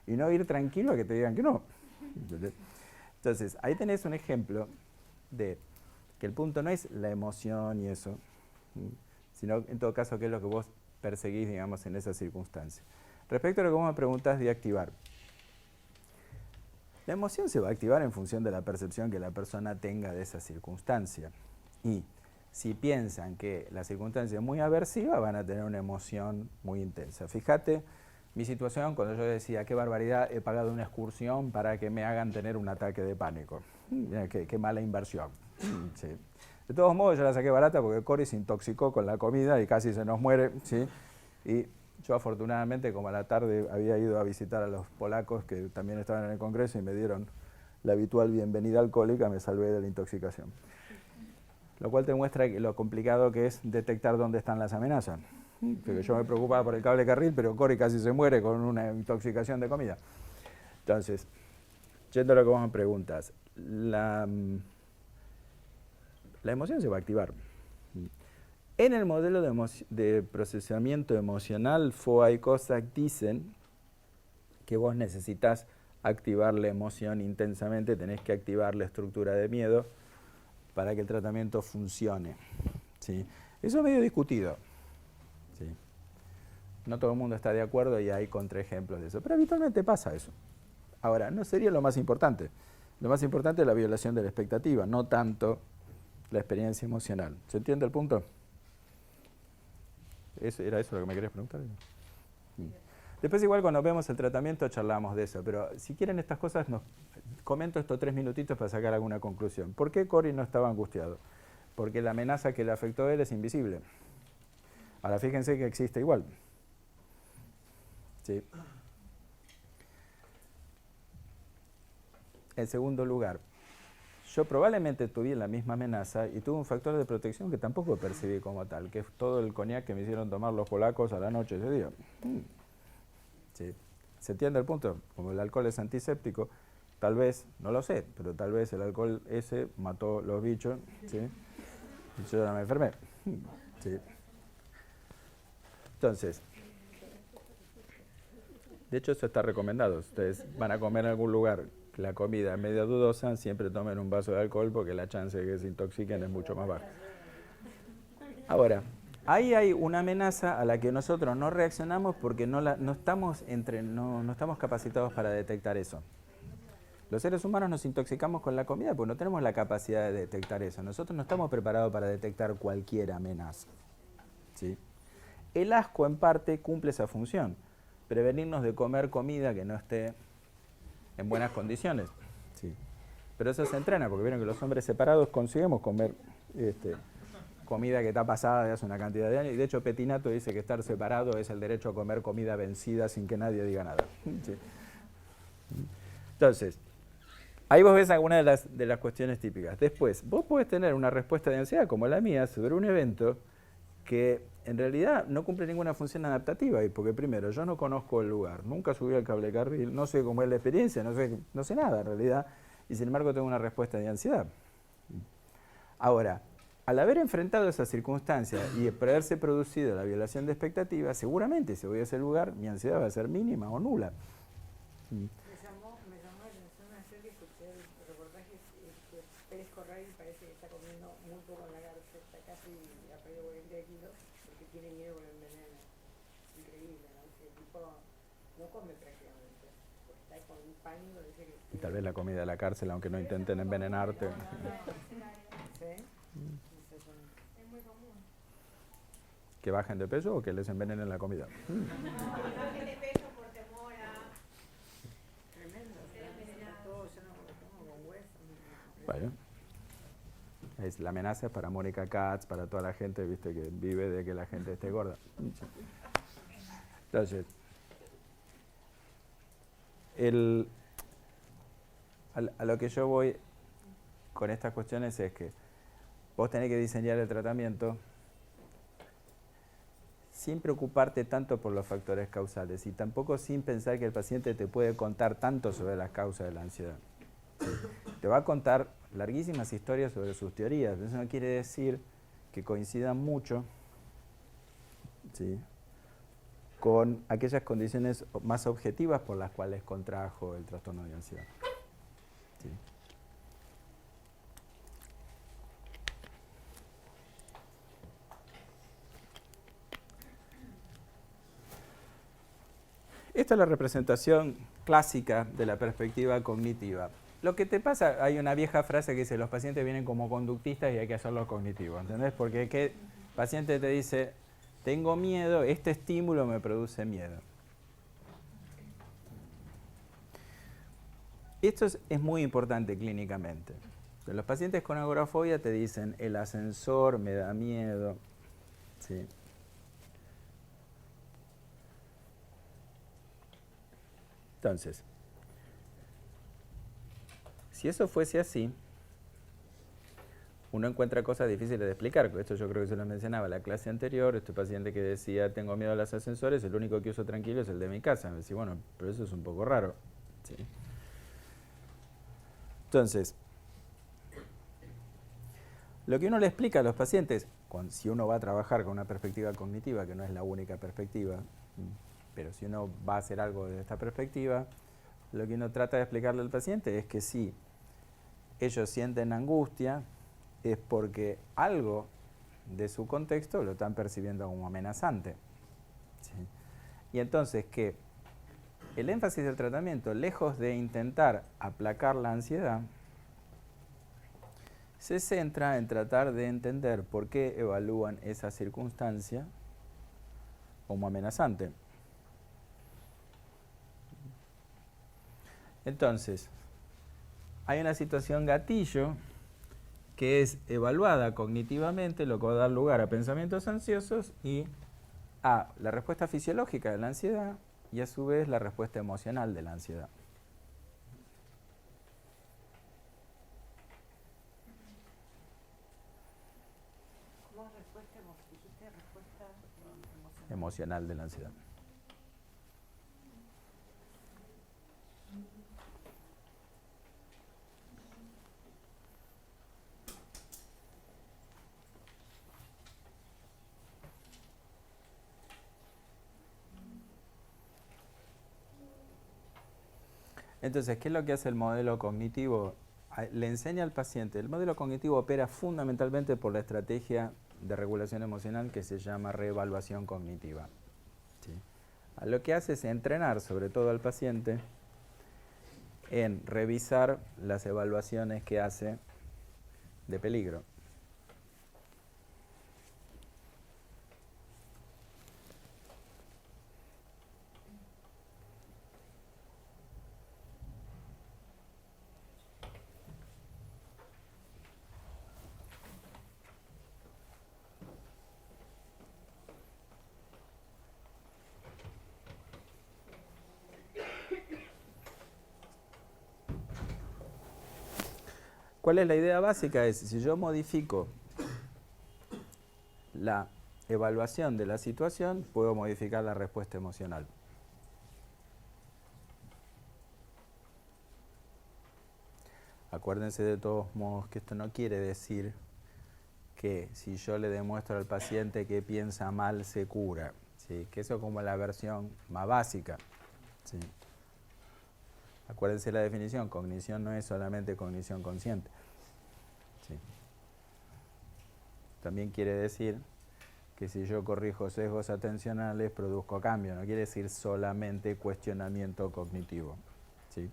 S1: y no ir tranquilo a que te digan que no. Entonces, ahí tenés un ejemplo de que el punto no es la emoción y eso, sino en todo caso qué es lo que vos perseguís, digamos, en esa circunstancia. Respecto a lo que vos me preguntás de activar, la emoción se va a activar en función de la percepción que la persona tenga de esa circunstancia. Y si piensan que la circunstancia es muy aversiva, van a tener una emoción muy intensa. Fíjate mi situación cuando yo decía, qué barbaridad, he pagado una excursión para que me hagan tener un ataque de pánico. Qué mala inversión. Sí. De todos modos, yo la saqué barata porque Cory se intoxicó con la comida y casi se nos muere. ¿Sí? Y yo afortunadamente, como a la tarde, había ido a visitar a los polacos que también estaban en el Congreso y me dieron la habitual bienvenida alcohólica, me salvé de la intoxicación. Lo cual te muestra lo complicado que es detectar dónde están las amenazas. Porque yo me preocupaba por el cable carril, pero Cory casi se muere con una intoxicación de comida. Entonces, yendo a lo que vos me preguntas, la emoción se va a activar. En el modelo de procesamiento emocional, Foa y Cossack dicen que vos necesitas activar la emoción intensamente, tenés que activar la estructura de miedo para que el tratamiento funcione. ¿Sí? Eso es medio discutido. ¿Sí? No todo el mundo está de acuerdo y hay contraejemplos de eso, pero habitualmente pasa eso. Ahora, no sería lo más importante. Lo más importante es la violación de la expectativa, no tanto la experiencia emocional. ¿Se entiende el punto? ¿Era eso lo que me querías preguntar? Después igual cuando vemos el tratamiento charlamos de eso, pero si quieren estas cosas, comento estos 3 minutitos para sacar alguna conclusión. ¿Por qué Cory no estaba angustiado? Porque la amenaza que le afectó a él es invisible. Ahora fíjense que existe igual. ¿Sí? En segundo lugar, yo probablemente tuve la misma amenaza y tuve un factor de protección que tampoco percibí como tal, que es todo el coñac que me hicieron tomar los polacos a la noche ese día. ¿Sí? ¿Se entiende el punto? Como el alcohol es antiséptico, tal vez, no lo sé, pero tal vez el alcohol ese mató los bichos, ¿sí? Y yo no me enfermé. ¿Sí? Entonces, de hecho eso está recomendado. Ustedes van a comer en algún lugar la comida es medio dudosa, siempre tomen un vaso de alcohol porque la chance de que se intoxiquen es mucho más baja. Ahora, ahí hay una amenaza a la que nosotros no reaccionamos porque no estamos capacitados para detectar eso. Los seres humanos nos intoxicamos con la comida porque no tenemos la capacidad de detectar eso. Nosotros no estamos preparados para detectar cualquier amenaza. ¿Sí? El asco en parte cumple esa función, prevenirnos de comer comida que no esté en buenas condiciones. Sí. Pero eso se entrena, porque vieron que los hombres separados conseguimos comer comida que está pasada de hace una cantidad de años, y de hecho Petinato dice que estar separado es el derecho a comer comida vencida sin que nadie diga nada. Sí. Entonces, ahí vos ves algunas de las cuestiones típicas. Después, vos podés tener una respuesta de ansiedad como la mía sobre un evento que en realidad no cumple ninguna función adaptativa, y porque primero, yo no conozco el lugar, nunca subí al cable carril, no sé cómo es la experiencia, no sé nada en realidad, y sin embargo tengo una respuesta de ansiedad. Ahora, al haber enfrentado esa circunstancia y por haberse producido la violación de expectativas, seguramente si voy a ese lugar, mi ansiedad va a ser mínima o nula.
S4: Me llamó la atención ayer que escuché el reportaje que Pérez Corral parece que está comiendo muy poco en la garza, está casi ha perdido 40 kilos porque tiene miedo con el veneno. increíble, ¿no? Que el tipo no come prácticamente, pues está con un pánico, dice que...
S1: Y tal vez la comida de la cárcel, aunque no intenten envenenarte.
S4: ¿Sí?
S1: Mm.
S4: No sé, yo no-
S3: Es muy común.
S1: ¿Que bajen de peso o que les envenenen la comida?
S3: Bajen de peso por temor a
S4: Tremendo, o
S3: ser
S4: sea,
S3: envenenados.
S4: todo lleno con huesos.
S1: Bueno, es la amenaza es para Mónica Katz, para toda la gente, viste, que vive de que la gente esté gorda. Entonces, a lo que yo voy con estas cuestiones es que vos tenés que diseñar el tratamiento sin preocuparte tanto por los factores causales y tampoco sin pensar que el paciente te puede contar tanto sobre las causas de la ansiedad. ¿Sí? Te va a contar larguísimas historias sobre sus teorías. Eso no quiere decir que coincidan mucho, ¿sí?, con aquellas condiciones más objetivas por las cuales contrajo el trastorno de ansiedad. ¿Sí? Esta es la representación clásica de la perspectiva cognitiva. Lo que te pasa, hay una vieja frase que dice, los pacientes vienen como conductistas y hay que hacerlo cognitivo, ¿entendés? Porque el paciente te dice, tengo miedo, este estímulo me produce miedo. Esto es muy importante clínicamente. Los pacientes con agorafobia te dicen, el ascensor me da miedo, ¿sí? Entonces, si eso fuese así, uno encuentra cosas difíciles de explicar. Esto yo creo que se lo mencionaba en la clase anterior. Este paciente que decía, tengo miedo a los ascensores, el único que uso tranquilo es el de mi casa. Me decía, bueno, pero eso es un poco raro. ¿Sí? Entonces, lo que uno le explica a los pacientes, si uno va a trabajar con una perspectiva cognitiva, que no es la única perspectiva, pero si uno va a hacer algo desde esta perspectiva, lo que uno trata de explicarle al paciente es que si ellos sienten angustia, es porque algo de su contexto lo están percibiendo como amenazante. ¿Sí? Y entonces que el énfasis del tratamiento, lejos de intentar aplacar la ansiedad, se centra en tratar de entender por qué evalúan esa circunstancia como amenazante. Entonces, hay una situación gatillo que es evaluada cognitivamente, lo que va a dar lugar a pensamientos ansiosos y a la respuesta fisiológica de la ansiedad y a su vez la respuesta emocional de la ansiedad.
S4: ¿Cómo es respuesta? ¿Dijiste respuesta emocional?
S1: Emocional de la ansiedad. Entonces, ¿qué es lo que hace el modelo cognitivo? Le enseña al paciente. El modelo cognitivo opera fundamentalmente por la estrategia de regulación emocional que se llama reevaluación cognitiva. ¿Sí? Lo que hace es entrenar, sobre todo al paciente, en revisar las evaluaciones que hace de peligro. ¿Cuál es la idea básica? Es, si yo modifico la evaluación de la situación, puedo modificar la respuesta emocional. Acuérdense de todos modos que esto no quiere decir que si yo le demuestro al paciente que piensa mal, se cura. ¿Sí? Que eso es como la versión más básica. ¿Sí? Acuérdense la definición, cognición no es solamente cognición consciente. ¿Sí? También quiere decir que si yo corrijo sesgos atencionales produzco cambio, no quiere decir solamente cuestionamiento cognitivo, ¿sí?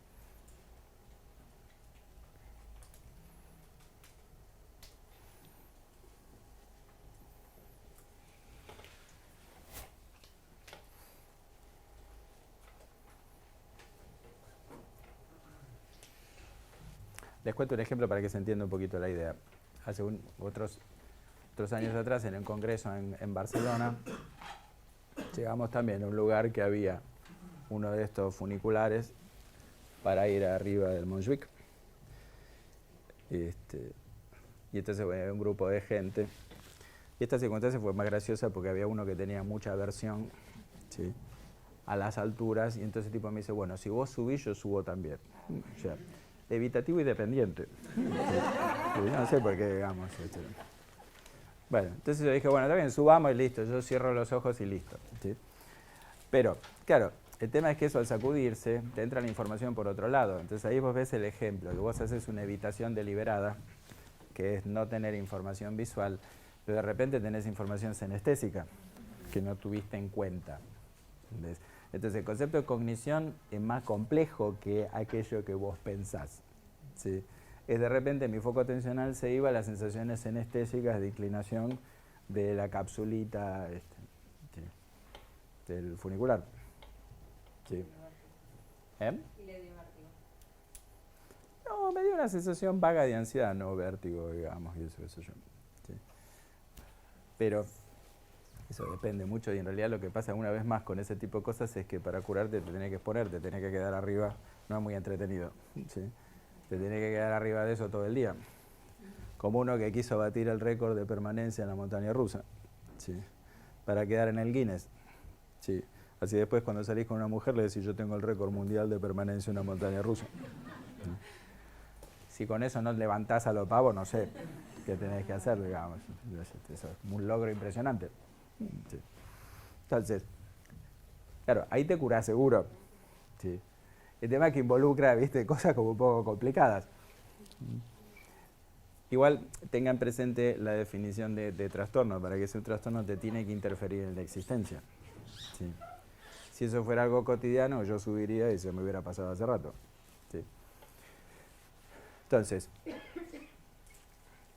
S1: Les cuento un ejemplo para que se entienda un poquito la idea. Hace otros años atrás, en un congreso en Barcelona, llegamos también a un lugar que había uno de estos funiculares para ir arriba del Montjuic. Y entonces había un grupo de gente. Y esta circunstancia fue más graciosa porque había uno que tenía mucha aversión, ¿sí?, a las alturas. Y entonces el tipo me dice, bueno, si vos subís, yo subo también. O sea, evitativo y dependiente. No sé por qué, digamos. Bueno, entonces yo dije, bueno, está bien, subamos y listo. Yo cierro los ojos y listo, ¿sí? Pero, claro, el tema es que eso al sacudirse, te entra la información por otro lado. Entonces ahí vos ves el ejemplo, que vos haces una evitación deliberada, que es no tener información visual, pero de repente tenés información senestésica, que no tuviste en cuenta. ¿Entendés? Entonces el concepto de cognición es más complejo que aquello que vos pensás, ¿sí? Es de repente mi foco atencional se iba a las sensaciones senestésicas de inclinación de la capsulita del funicular. Sí. ¿Eh?
S5: Y le dio vértigo.
S1: No, me dio una sensación vaga de ansiedad, no vértigo, digamos, y eso yo. Sí. Pero eso depende mucho y en realidad lo que pasa una vez más con ese tipo de cosas es que para curarte te tenés que exponer, te tenés que quedar arriba, no es muy entretenido, ¿sí? Te tenés que quedar arriba de eso todo el día. Como uno que quiso batir el récord de permanencia en la montaña rusa, ¿sí?, para quedar en el Guinness, ¿sí? Así después cuando salís con una mujer le decís, yo tengo el récord mundial de permanencia en una montaña rusa. ¿Sí? Si con eso no levantás a los pavos, no sé qué tenés que hacer, digamos. Eso es un logro impresionante. Sí. Entonces, claro, ahí te curás seguro. Sí. El tema es que involucra, viste, cosas como un poco complicadas. Igual tengan presente la definición de trastorno, para que ese trastorno te tiene que interferir en la existencia. Sí. Si eso fuera algo cotidiano, yo subiría y se me hubiera pasado hace rato. Sí. Entonces,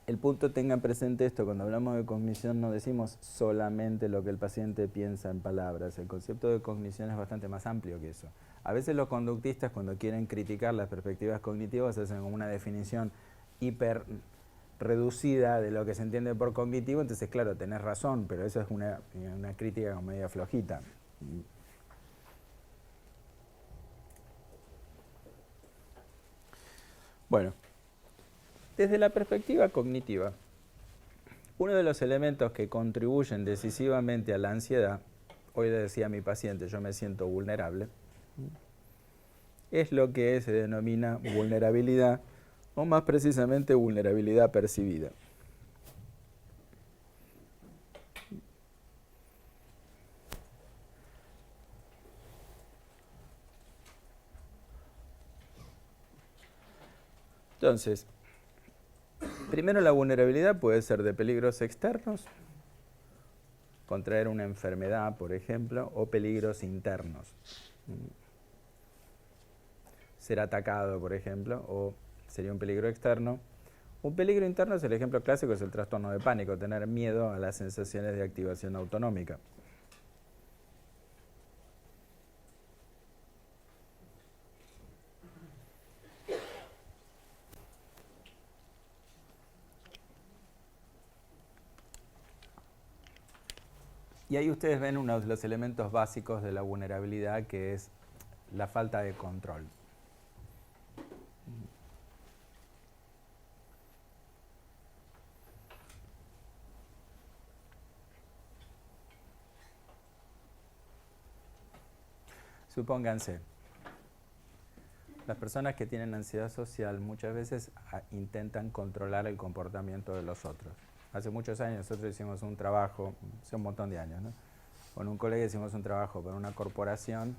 S1: el punto, tengan presente esto, cuando hablamos de cognición no decimos solamente lo que el paciente piensa en palabras, el concepto de cognición es bastante más amplio que eso. A veces los conductistas cuando quieren criticar las perspectivas cognitivas hacen como una definición hiper reducida de lo que se entiende por cognitivo, entonces claro, tenés razón, pero eso es una crítica como media flojita. Bueno, desde la perspectiva cognitiva, uno de los elementos que contribuyen decisivamente a la ansiedad, hoy le decía a mi paciente, yo me siento vulnerable, es lo que se denomina vulnerabilidad, o más precisamente vulnerabilidad percibida. Entonces, primero la vulnerabilidad puede ser de peligros externos, contraer una enfermedad, por ejemplo, o peligros internos. Ser atacado, por ejemplo, o sería un peligro externo. Un peligro interno es el ejemplo clásico, es el trastorno de pánico, tener miedo a las sensaciones de activación autonómica. Y ahí ustedes ven uno de los elementos básicos de la vulnerabilidad, que es la falta de control. Supónganse, las personas que tienen ansiedad social muchas veces intentan controlar el comportamiento de los otros. Hace muchos años nosotros hicimos un trabajo, hace un montón de años, ¿no? Con un colega hicimos un trabajo para una corporación,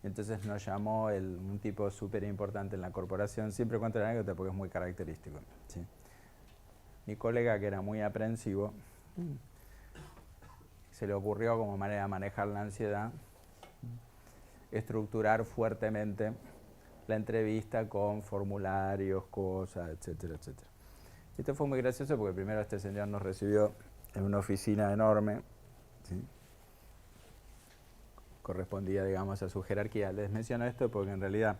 S1: y entonces nos llamó un tipo súper importante en la corporación, siempre cuento la anécdota porque es muy característico, ¿sí? Mi colega, que era muy aprensivo, se le ocurrió como manera de manejar la ansiedad estructurar fuertemente la entrevista con formularios, cosas, etcétera, etcétera. Esto fue muy gracioso porque primero este señor nos recibió en una oficina enorme, ¿sí? Correspondía, digamos, a su jerarquía. Les menciono esto porque en realidad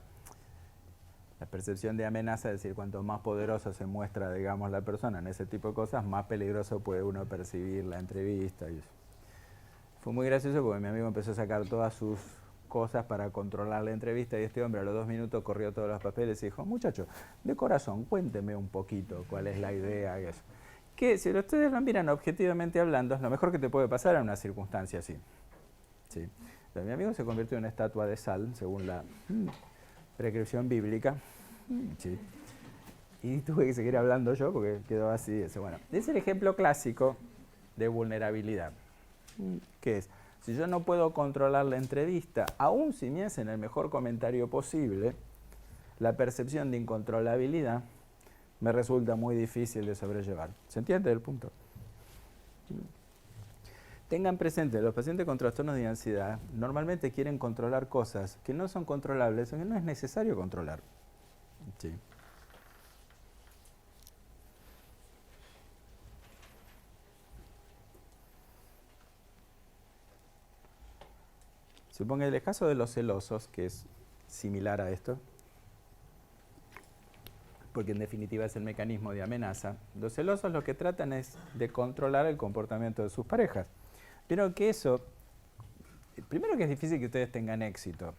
S1: la percepción de amenaza, es decir, cuanto más poderosa se muestra, digamos, la persona en ese tipo de cosas, más peligroso puede uno percibir la entrevista. Y eso. Fue muy gracioso porque mi amigo empezó a sacar todas sus cosas para controlar la entrevista y este hombre a los 2 minutos corrió todos los papeles y dijo, muchacho, de corazón, cuénteme un poquito cuál es la idea. Que si ustedes lo miran objetivamente hablando, es lo mejor que te puede pasar en una circunstancia así. ¿Sí? Pero mi amigo se convirtió en una estatua de sal, según la prescripción bíblica. ¿Sí? Y tuve que seguir hablando yo porque quedó así. Bueno, es el ejemplo clásico de vulnerabilidad. ¿Qué es? Si yo no puedo controlar la entrevista, aun si me hacen el mejor comentario posible, la percepción de incontrolabilidad me resulta muy difícil de sobrellevar. ¿Se entiende el punto? Tengan presente, los pacientes con trastornos de ansiedad normalmente quieren controlar cosas que no son controlables o que no es necesario controlar. Sí. Suponga el caso de los celosos, que es similar a esto, porque en definitiva es el mecanismo de amenaza. Los celosos lo que tratan es de controlar el comportamiento de sus parejas. Pero que eso, primero que es difícil que ustedes tengan éxito,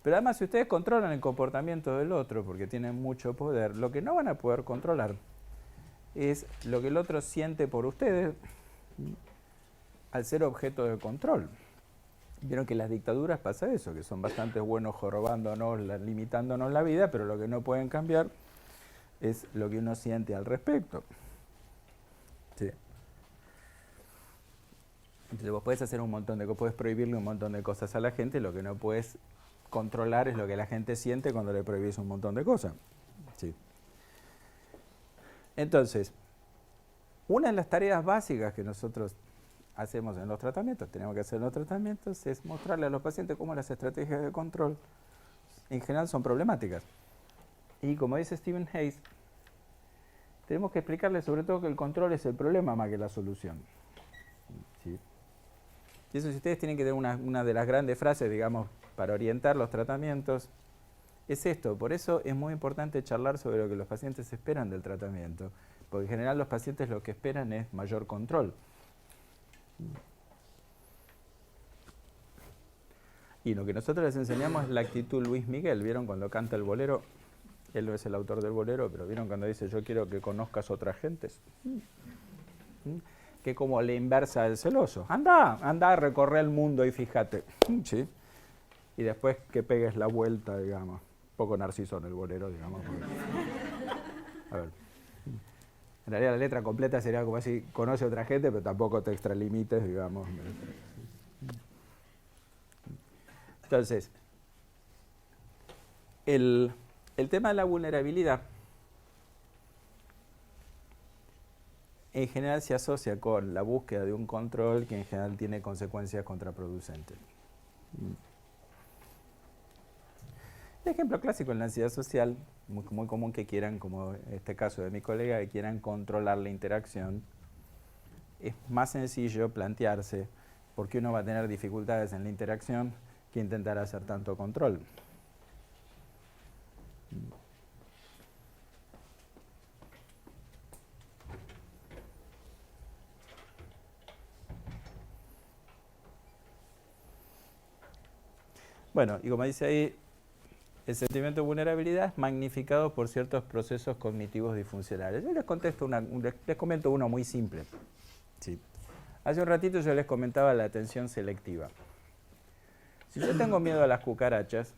S1: pero además si ustedes controlan el comportamiento del otro, porque tienen mucho poder, lo que no van a poder controlar es lo que el otro siente por ustedes al ser objeto de control. Vieron que en las dictaduras pasa eso, que son bastante buenos jorobándonos, limitándonos la vida, pero lo que no pueden cambiar es lo que uno siente al respecto. Sí. Entonces vos podés hacer un montón de cosas, podés prohibirle un montón de cosas a la gente, lo que no puedes controlar es lo que la gente siente cuando le prohibís un montón de cosas. Sí. Entonces, una de las tareas básicas que nosotros hacemos en los tratamientos, tenemos que hacer en los tratamientos, es mostrarle a los pacientes cómo las estrategias de control en general son problemáticas. Y como dice Stephen Hayes, tenemos que explicarles sobre todo que el control es el problema más que la solución. ¿Sí? Y eso, si ustedes tienen que tener una de las grandes frases, digamos, para orientar los tratamientos, es esto. Por eso es muy importante charlar sobre lo que los pacientes esperan del tratamiento, porque en general los pacientes lo que esperan es mayor control. Y lo que nosotros les enseñamos es la actitud Luis Miguel. ¿Vieron cuando canta el bolero? Él no es el autor del bolero, pero ¿vieron cuando dice yo quiero que conozcas otras gentes? Que como la inversa del celoso. Anda a recorrer el mundo y fíjate. ¿Sí? Y después que pegues la vuelta, digamos. Un poco Narciso en el bolero, digamos. A ver. En realidad la letra completa sería como así, conoce a otra gente, pero tampoco te extralimites, digamos. Entonces, el tema de la vulnerabilidad en general se asocia con la búsqueda de un control que en general tiene consecuencias contraproducentes. El ejemplo clásico en la ansiedad social, muy común que quieran, como este caso de mi colega, que quieran controlar la interacción, es más sencillo plantearse por qué uno va a tener dificultades en la interacción que intentar hacer tanto control. Bueno, y como dice ahí, el sentimiento de vulnerabilidad es magnificado por ciertos procesos cognitivos disfuncionales. Yo les comento uno muy simple. Sí. Hace un ratito yo les comentaba la atención selectiva. Si yo tengo miedo a las cucarachas,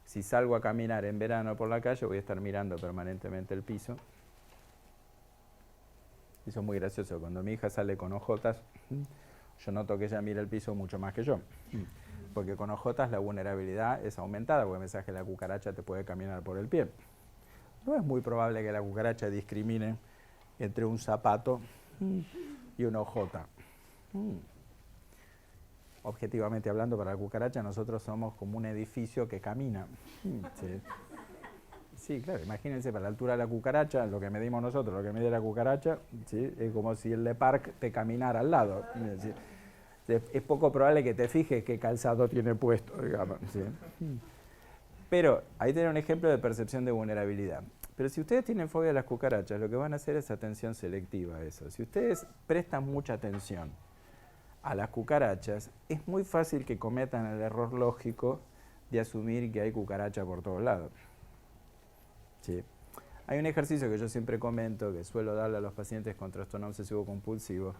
S1: si salgo a caminar en verano por la calle voy a estar mirando permanentemente el piso. Eso es muy gracioso. Cuando mi hija sale con ojotas, yo noto que ella mira el piso mucho más que yo. Porque con ojotas la vulnerabilidad es aumentada, porque pensás que la cucaracha te puede caminar por el pie. No es muy probable que la cucaracha discrimine entre un zapato y una hojota. Objetivamente hablando, para la cucaracha nosotros somos como un edificio que camina. Sí. Sí, claro, imagínense, para la altura de la cucaracha, lo que medimos nosotros, lo que mide la cucaracha, ¿sí? Es como si el Le Parc te caminara al lado. ¿Sí? Es poco probable que te fijes qué calzado tiene puesto, digamos. ¿Sí? Pero ahí tienen un ejemplo de percepción de vulnerabilidad. Pero si ustedes tienen fobia a las cucarachas, lo que van a hacer es atención selectiva a eso. Si ustedes prestan mucha atención a las cucarachas, es muy fácil que cometan el error lógico de asumir que hay cucaracha por todos lados. ¿Sí? Hay un ejercicio que yo siempre comento, que suelo darle a los pacientes con trastorno obsesivo compulsivo,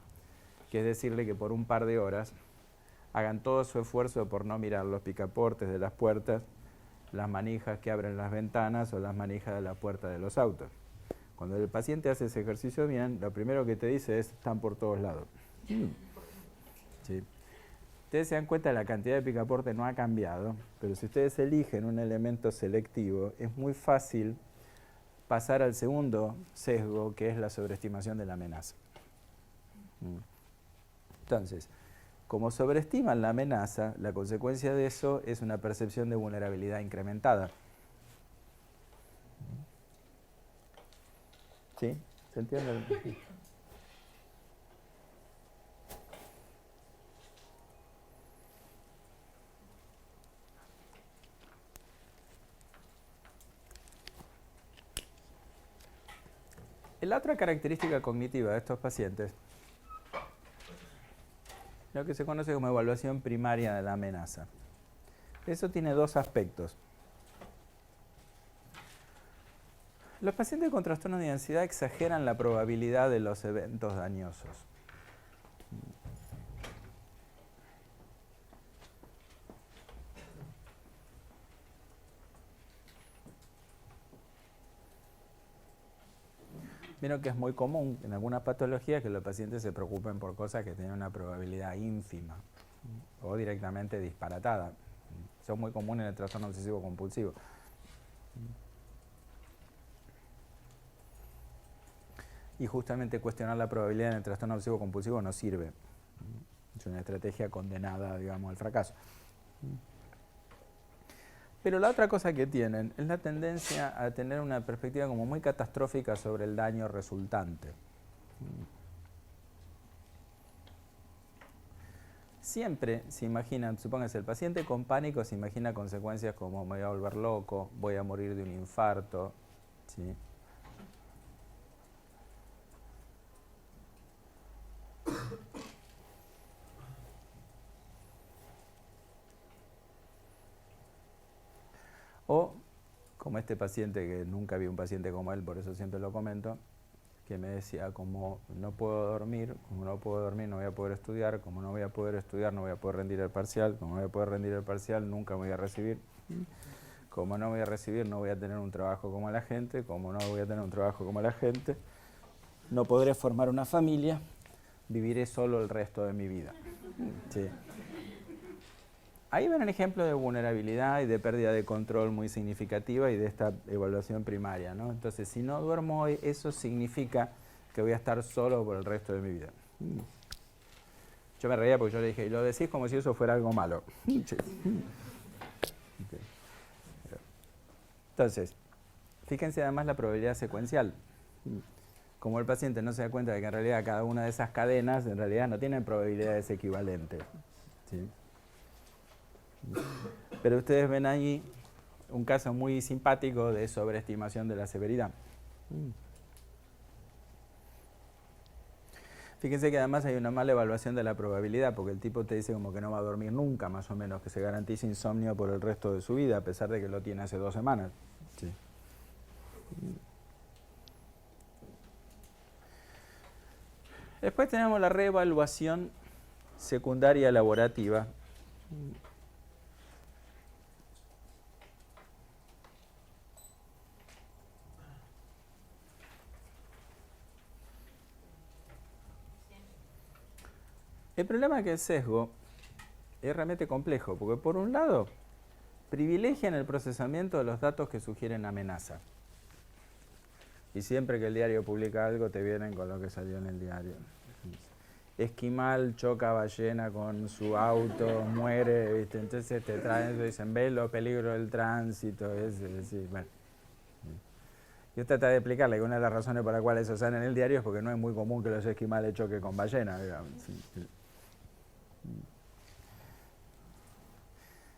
S1: que es decirle que por un par de horas hagan todo su esfuerzo por no mirar los picaportes de las puertas, las manijas que abren las ventanas o las manijas de la puerta de los autos. Cuando el paciente hace ese ejercicio bien, lo primero que te dice es, están por todos lados. ¿Sí? Ustedes se dan cuenta que la cantidad de picaporte no ha cambiado, pero si ustedes eligen un elemento selectivo, es muy fácil pasar al segundo sesgo, que es la sobreestimación de la amenaza. Entonces, como sobreestiman la amenaza, la consecuencia de eso es una percepción de vulnerabilidad incrementada. ¿Sí? ¿Se entiende? La otra característica cognitiva de estos pacientes es lo que se conoce como evaluación primaria de la amenaza. Eso tiene dos aspectos. Los pacientes con trastornos de ansiedad exageran la probabilidad de los eventos dañosos. Vieron que es muy común en algunas patologías que los pacientes se preocupen por cosas que tienen una probabilidad ínfima o directamente disparatada. Eso es muy común en el trastorno obsesivo compulsivo. Y justamente cuestionar la probabilidad en el trastorno obsesivo compulsivo no sirve. Es una estrategia condenada, digamos, al fracaso. Pero la otra cosa que tienen es la tendencia a tener una perspectiva como muy catastrófica sobre el daño resultante. Siempre se imaginan, supónganse, el paciente con pánico se imagina consecuencias como me voy a volver loco, voy a morir de un infarto, ¿sí? O, como este paciente, que nunca vi un paciente como él, por eso siempre lo comento, que me decía, como no puedo dormir, no voy a poder estudiar, como no voy a poder estudiar, no voy a poder rendir el parcial, como no voy a poder rendir el parcial, nunca me voy a recibir. Como no voy a recibir, no voy a tener un trabajo como la gente, como no voy a tener un trabajo como la gente, no podré formar una familia, viviré solo el resto de mi vida. Sí. Ahí ven un ejemplo de vulnerabilidad y de pérdida de control muy significativa y de esta evaluación primaria, ¿no? Entonces, si no duermo hoy, eso significa que voy a estar solo por el resto de mi vida. Yo me reía porque yo le dije, y lo decís como si eso fuera algo malo. Entonces, fíjense además la probabilidad secuencial. Como el paciente no se da cuenta de que en realidad cada una de esas cadenas en realidad no tienen probabilidades equivalentes, ¿sí? Pero ustedes ven ahí un caso muy simpático de sobreestimación de la severidad. Fíjense que además hay una mala evaluación de la probabilidad, porque el tipo te dice como que no va a dormir nunca, más o menos, que se garantiza insomnio por el resto de su vida, a pesar de que lo tiene hace 2 semanas. Sí. Después tenemos la reevaluación secundaria elaborativa. El problema es que el sesgo es realmente complejo, porque por un lado privilegian el procesamiento de los datos que sugieren amenaza. Y siempre que el diario publica algo, te vienen con lo que salió en el diario. esquimal choca ballena con su auto, muere, ¿viste? Entonces te traen, dicen, ve los peligros del tránsito, bueno. Yo traté de explicarle que una de las razones por las cuales se sale en el diario es porque no es muy común que los esquimales choquen con ballenas, digamos.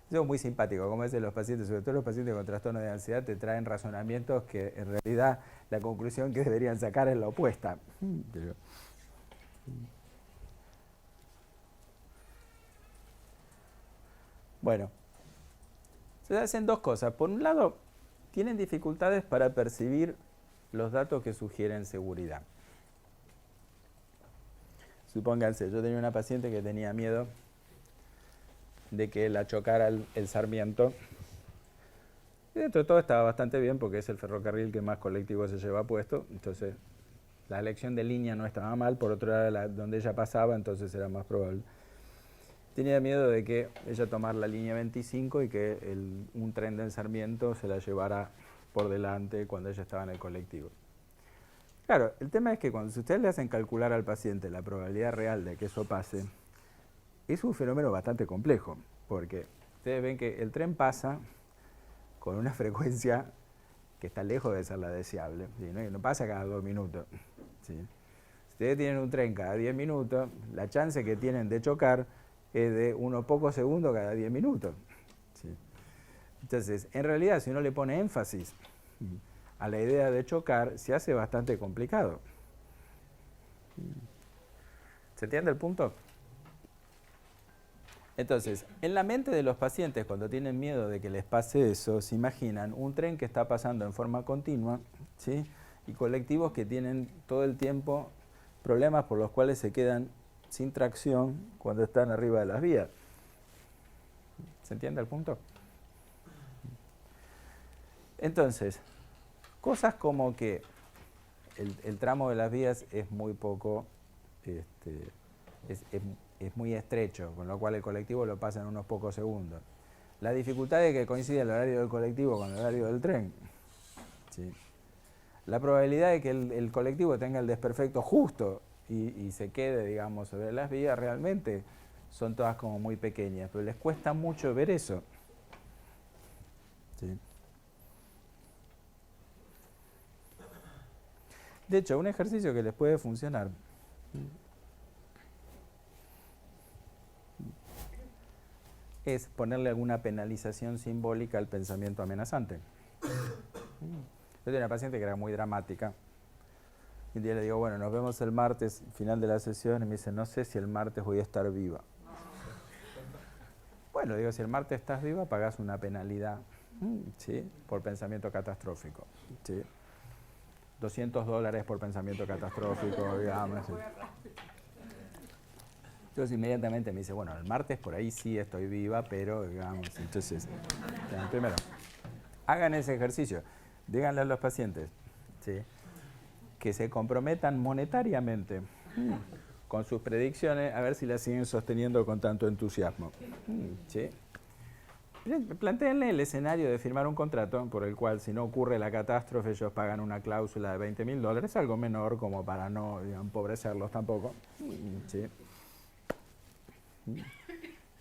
S1: Eso es muy simpático, como dicen los pacientes, sobre todo los pacientes con trastorno de ansiedad, te traen razonamientos que en realidad la conclusión que deberían sacar es la opuesta. Bueno, se hacen dos cosas. Por un lado, tienen dificultades para percibir los datos que sugieren seguridad. Supónganse, yo tenía una paciente que tenía miedo de que la chocara el Sarmiento. Y dentro de todo estaba bastante bien porque es el ferrocarril que más colectivos se lleva puesto. Entonces, la elección de línea no estaba mal, por otro lado, donde ella pasaba, entonces era más probable. Tenía miedo de que ella tomara la línea 25 y que un tren del Sarmiento se la llevara por delante cuando ella estaba en el colectivo. Claro, el tema es que si ustedes le hacen calcular al paciente la probabilidad real de que eso pase, es un fenómeno bastante complejo, porque ustedes ven que el tren pasa con una frecuencia que está lejos de ser la deseable, ¿sí? No pasa cada 2 minutos. ¿Sí? Si ustedes tienen un tren cada 10 minutos, la chance que tienen de chocar es de unos pocos segundos cada 10 minutos. ¿Sí? Entonces, en realidad, si uno le pone énfasis a la idea de chocar, se hace bastante complicado. ¿Se entiende el punto? Entonces, en la mente de los pacientes, cuando tienen miedo de que les pase eso, se imaginan un tren que está pasando en forma continua, ¿sí? Y colectivos que tienen todo el tiempo problemas por los cuales se quedan sin tracción cuando están arriba de las vías. ¿Se entiende el punto? Entonces, cosas como que el tramo de las vías es muy poco, es muy estrecho, con lo cual el colectivo lo pasa en unos pocos segundos. La dificultad de que coincida el horario del colectivo con el horario del tren. ¿Sí? La probabilidad de que el colectivo tenga el desperfecto justo y se quede, digamos, sobre las vías, realmente son todas como muy pequeñas, pero les cuesta mucho ver eso. ¿Sí? De hecho, un ejercicio que les puede funcionar es ponerle alguna penalización simbólica al pensamiento amenazante. Yo tenía una paciente que era muy dramática. Y un día le digo, bueno, nos vemos el martes, final de la sesión, y me dice, no sé si el martes voy a estar viva. Bueno, digo, si el martes estás viva, pagás una penalidad, ¿sí? Por pensamiento catastrófico. ¿Sí? $200 por pensamiento catastrófico, digamos. ¿Sí? Entonces inmediatamente me dice, bueno, el martes por ahí sí estoy viva, pero digamos, entonces, primero, hagan ese ejercicio, díganle a los pacientes, ¿sí? Que se comprometan monetariamente con sus predicciones, a ver si las siguen sosteniendo con tanto entusiasmo. ¿Sí? Plantéenle el escenario de firmar un contrato por el cual, si no ocurre la catástrofe, ellos pagan una cláusula de $20.000, algo menor como para no, digamos, empobrecerlos tampoco. ¿Sí?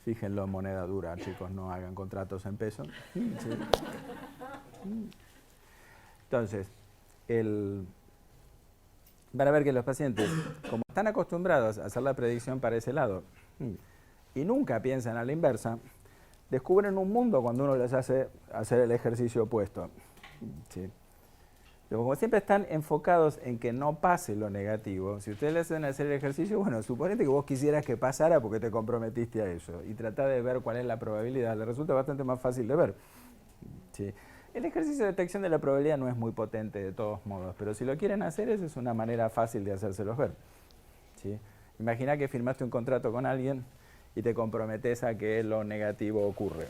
S1: Fíjenlo en moneda dura, chicos, no hagan contratos en pesos. ¿Sí? Entonces, van a ver que los pacientes, como están acostumbrados a hacer la predicción para ese lado y nunca piensan a la inversa, descubren un mundo cuando uno les hace hacer el ejercicio opuesto. ¿Sí? Pero como siempre están enfocados en que no pase lo negativo, si ustedes les hacen hacer el ejercicio, bueno, suponete que vos quisieras que pasara porque te comprometiste a eso y tratá de ver cuál es la probabilidad, les resulta bastante más fácil de ver. ¿Sí? El ejercicio de detección de la probabilidad no es muy potente de todos modos, pero si lo quieren hacer, esa es una manera fácil de hacérselos ver. ¿Sí? Imagina que firmaste un contrato con alguien y te comprometes a que lo negativo ocurre.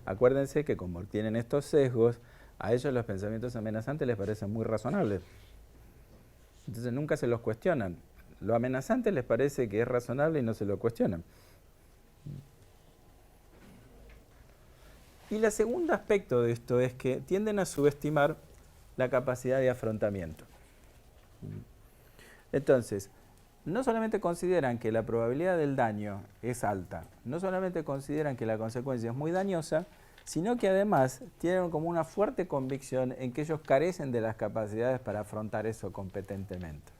S1: Acuérdense que como tienen estos sesgos, a ellos los pensamientos amenazantes les parecen muy razonables. Entonces nunca se los cuestionan. Lo amenazante les parece que es razonable y no se lo cuestionan. Y el segundo aspecto de esto es que tienden a subestimar la capacidad de afrontamiento. Entonces, no solamente consideran que la probabilidad del daño es alta, no solamente consideran que la consecuencia es muy dañosa, sino que además tienen como una fuerte convicción en que ellos carecen de las capacidades para afrontar eso competentemente.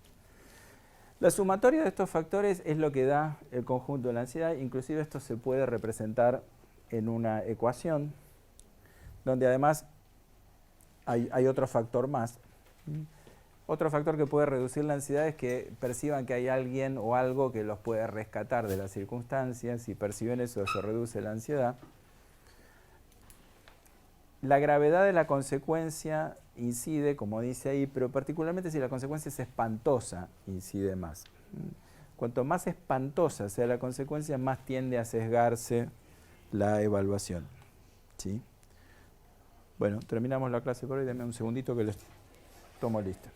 S1: La sumatoria de estos factores es lo que da el conjunto de la ansiedad, inclusive esto se puede representar en una ecuación, donde además hay otro factor más. Otro factor que puede reducir la ansiedad es que perciban que hay alguien o algo que los puede rescatar de las circunstancias. Si perciben eso, eso reduce la ansiedad. La gravedad de la consecuencia incide, como dice ahí, pero particularmente si la consecuencia es espantosa, incide más. Cuanto más espantosa sea la consecuencia, más tiende a sesgarse la evaluación. ¿Sí? Bueno, terminamos la clase por hoy. Denme un segundito que les tomo lista.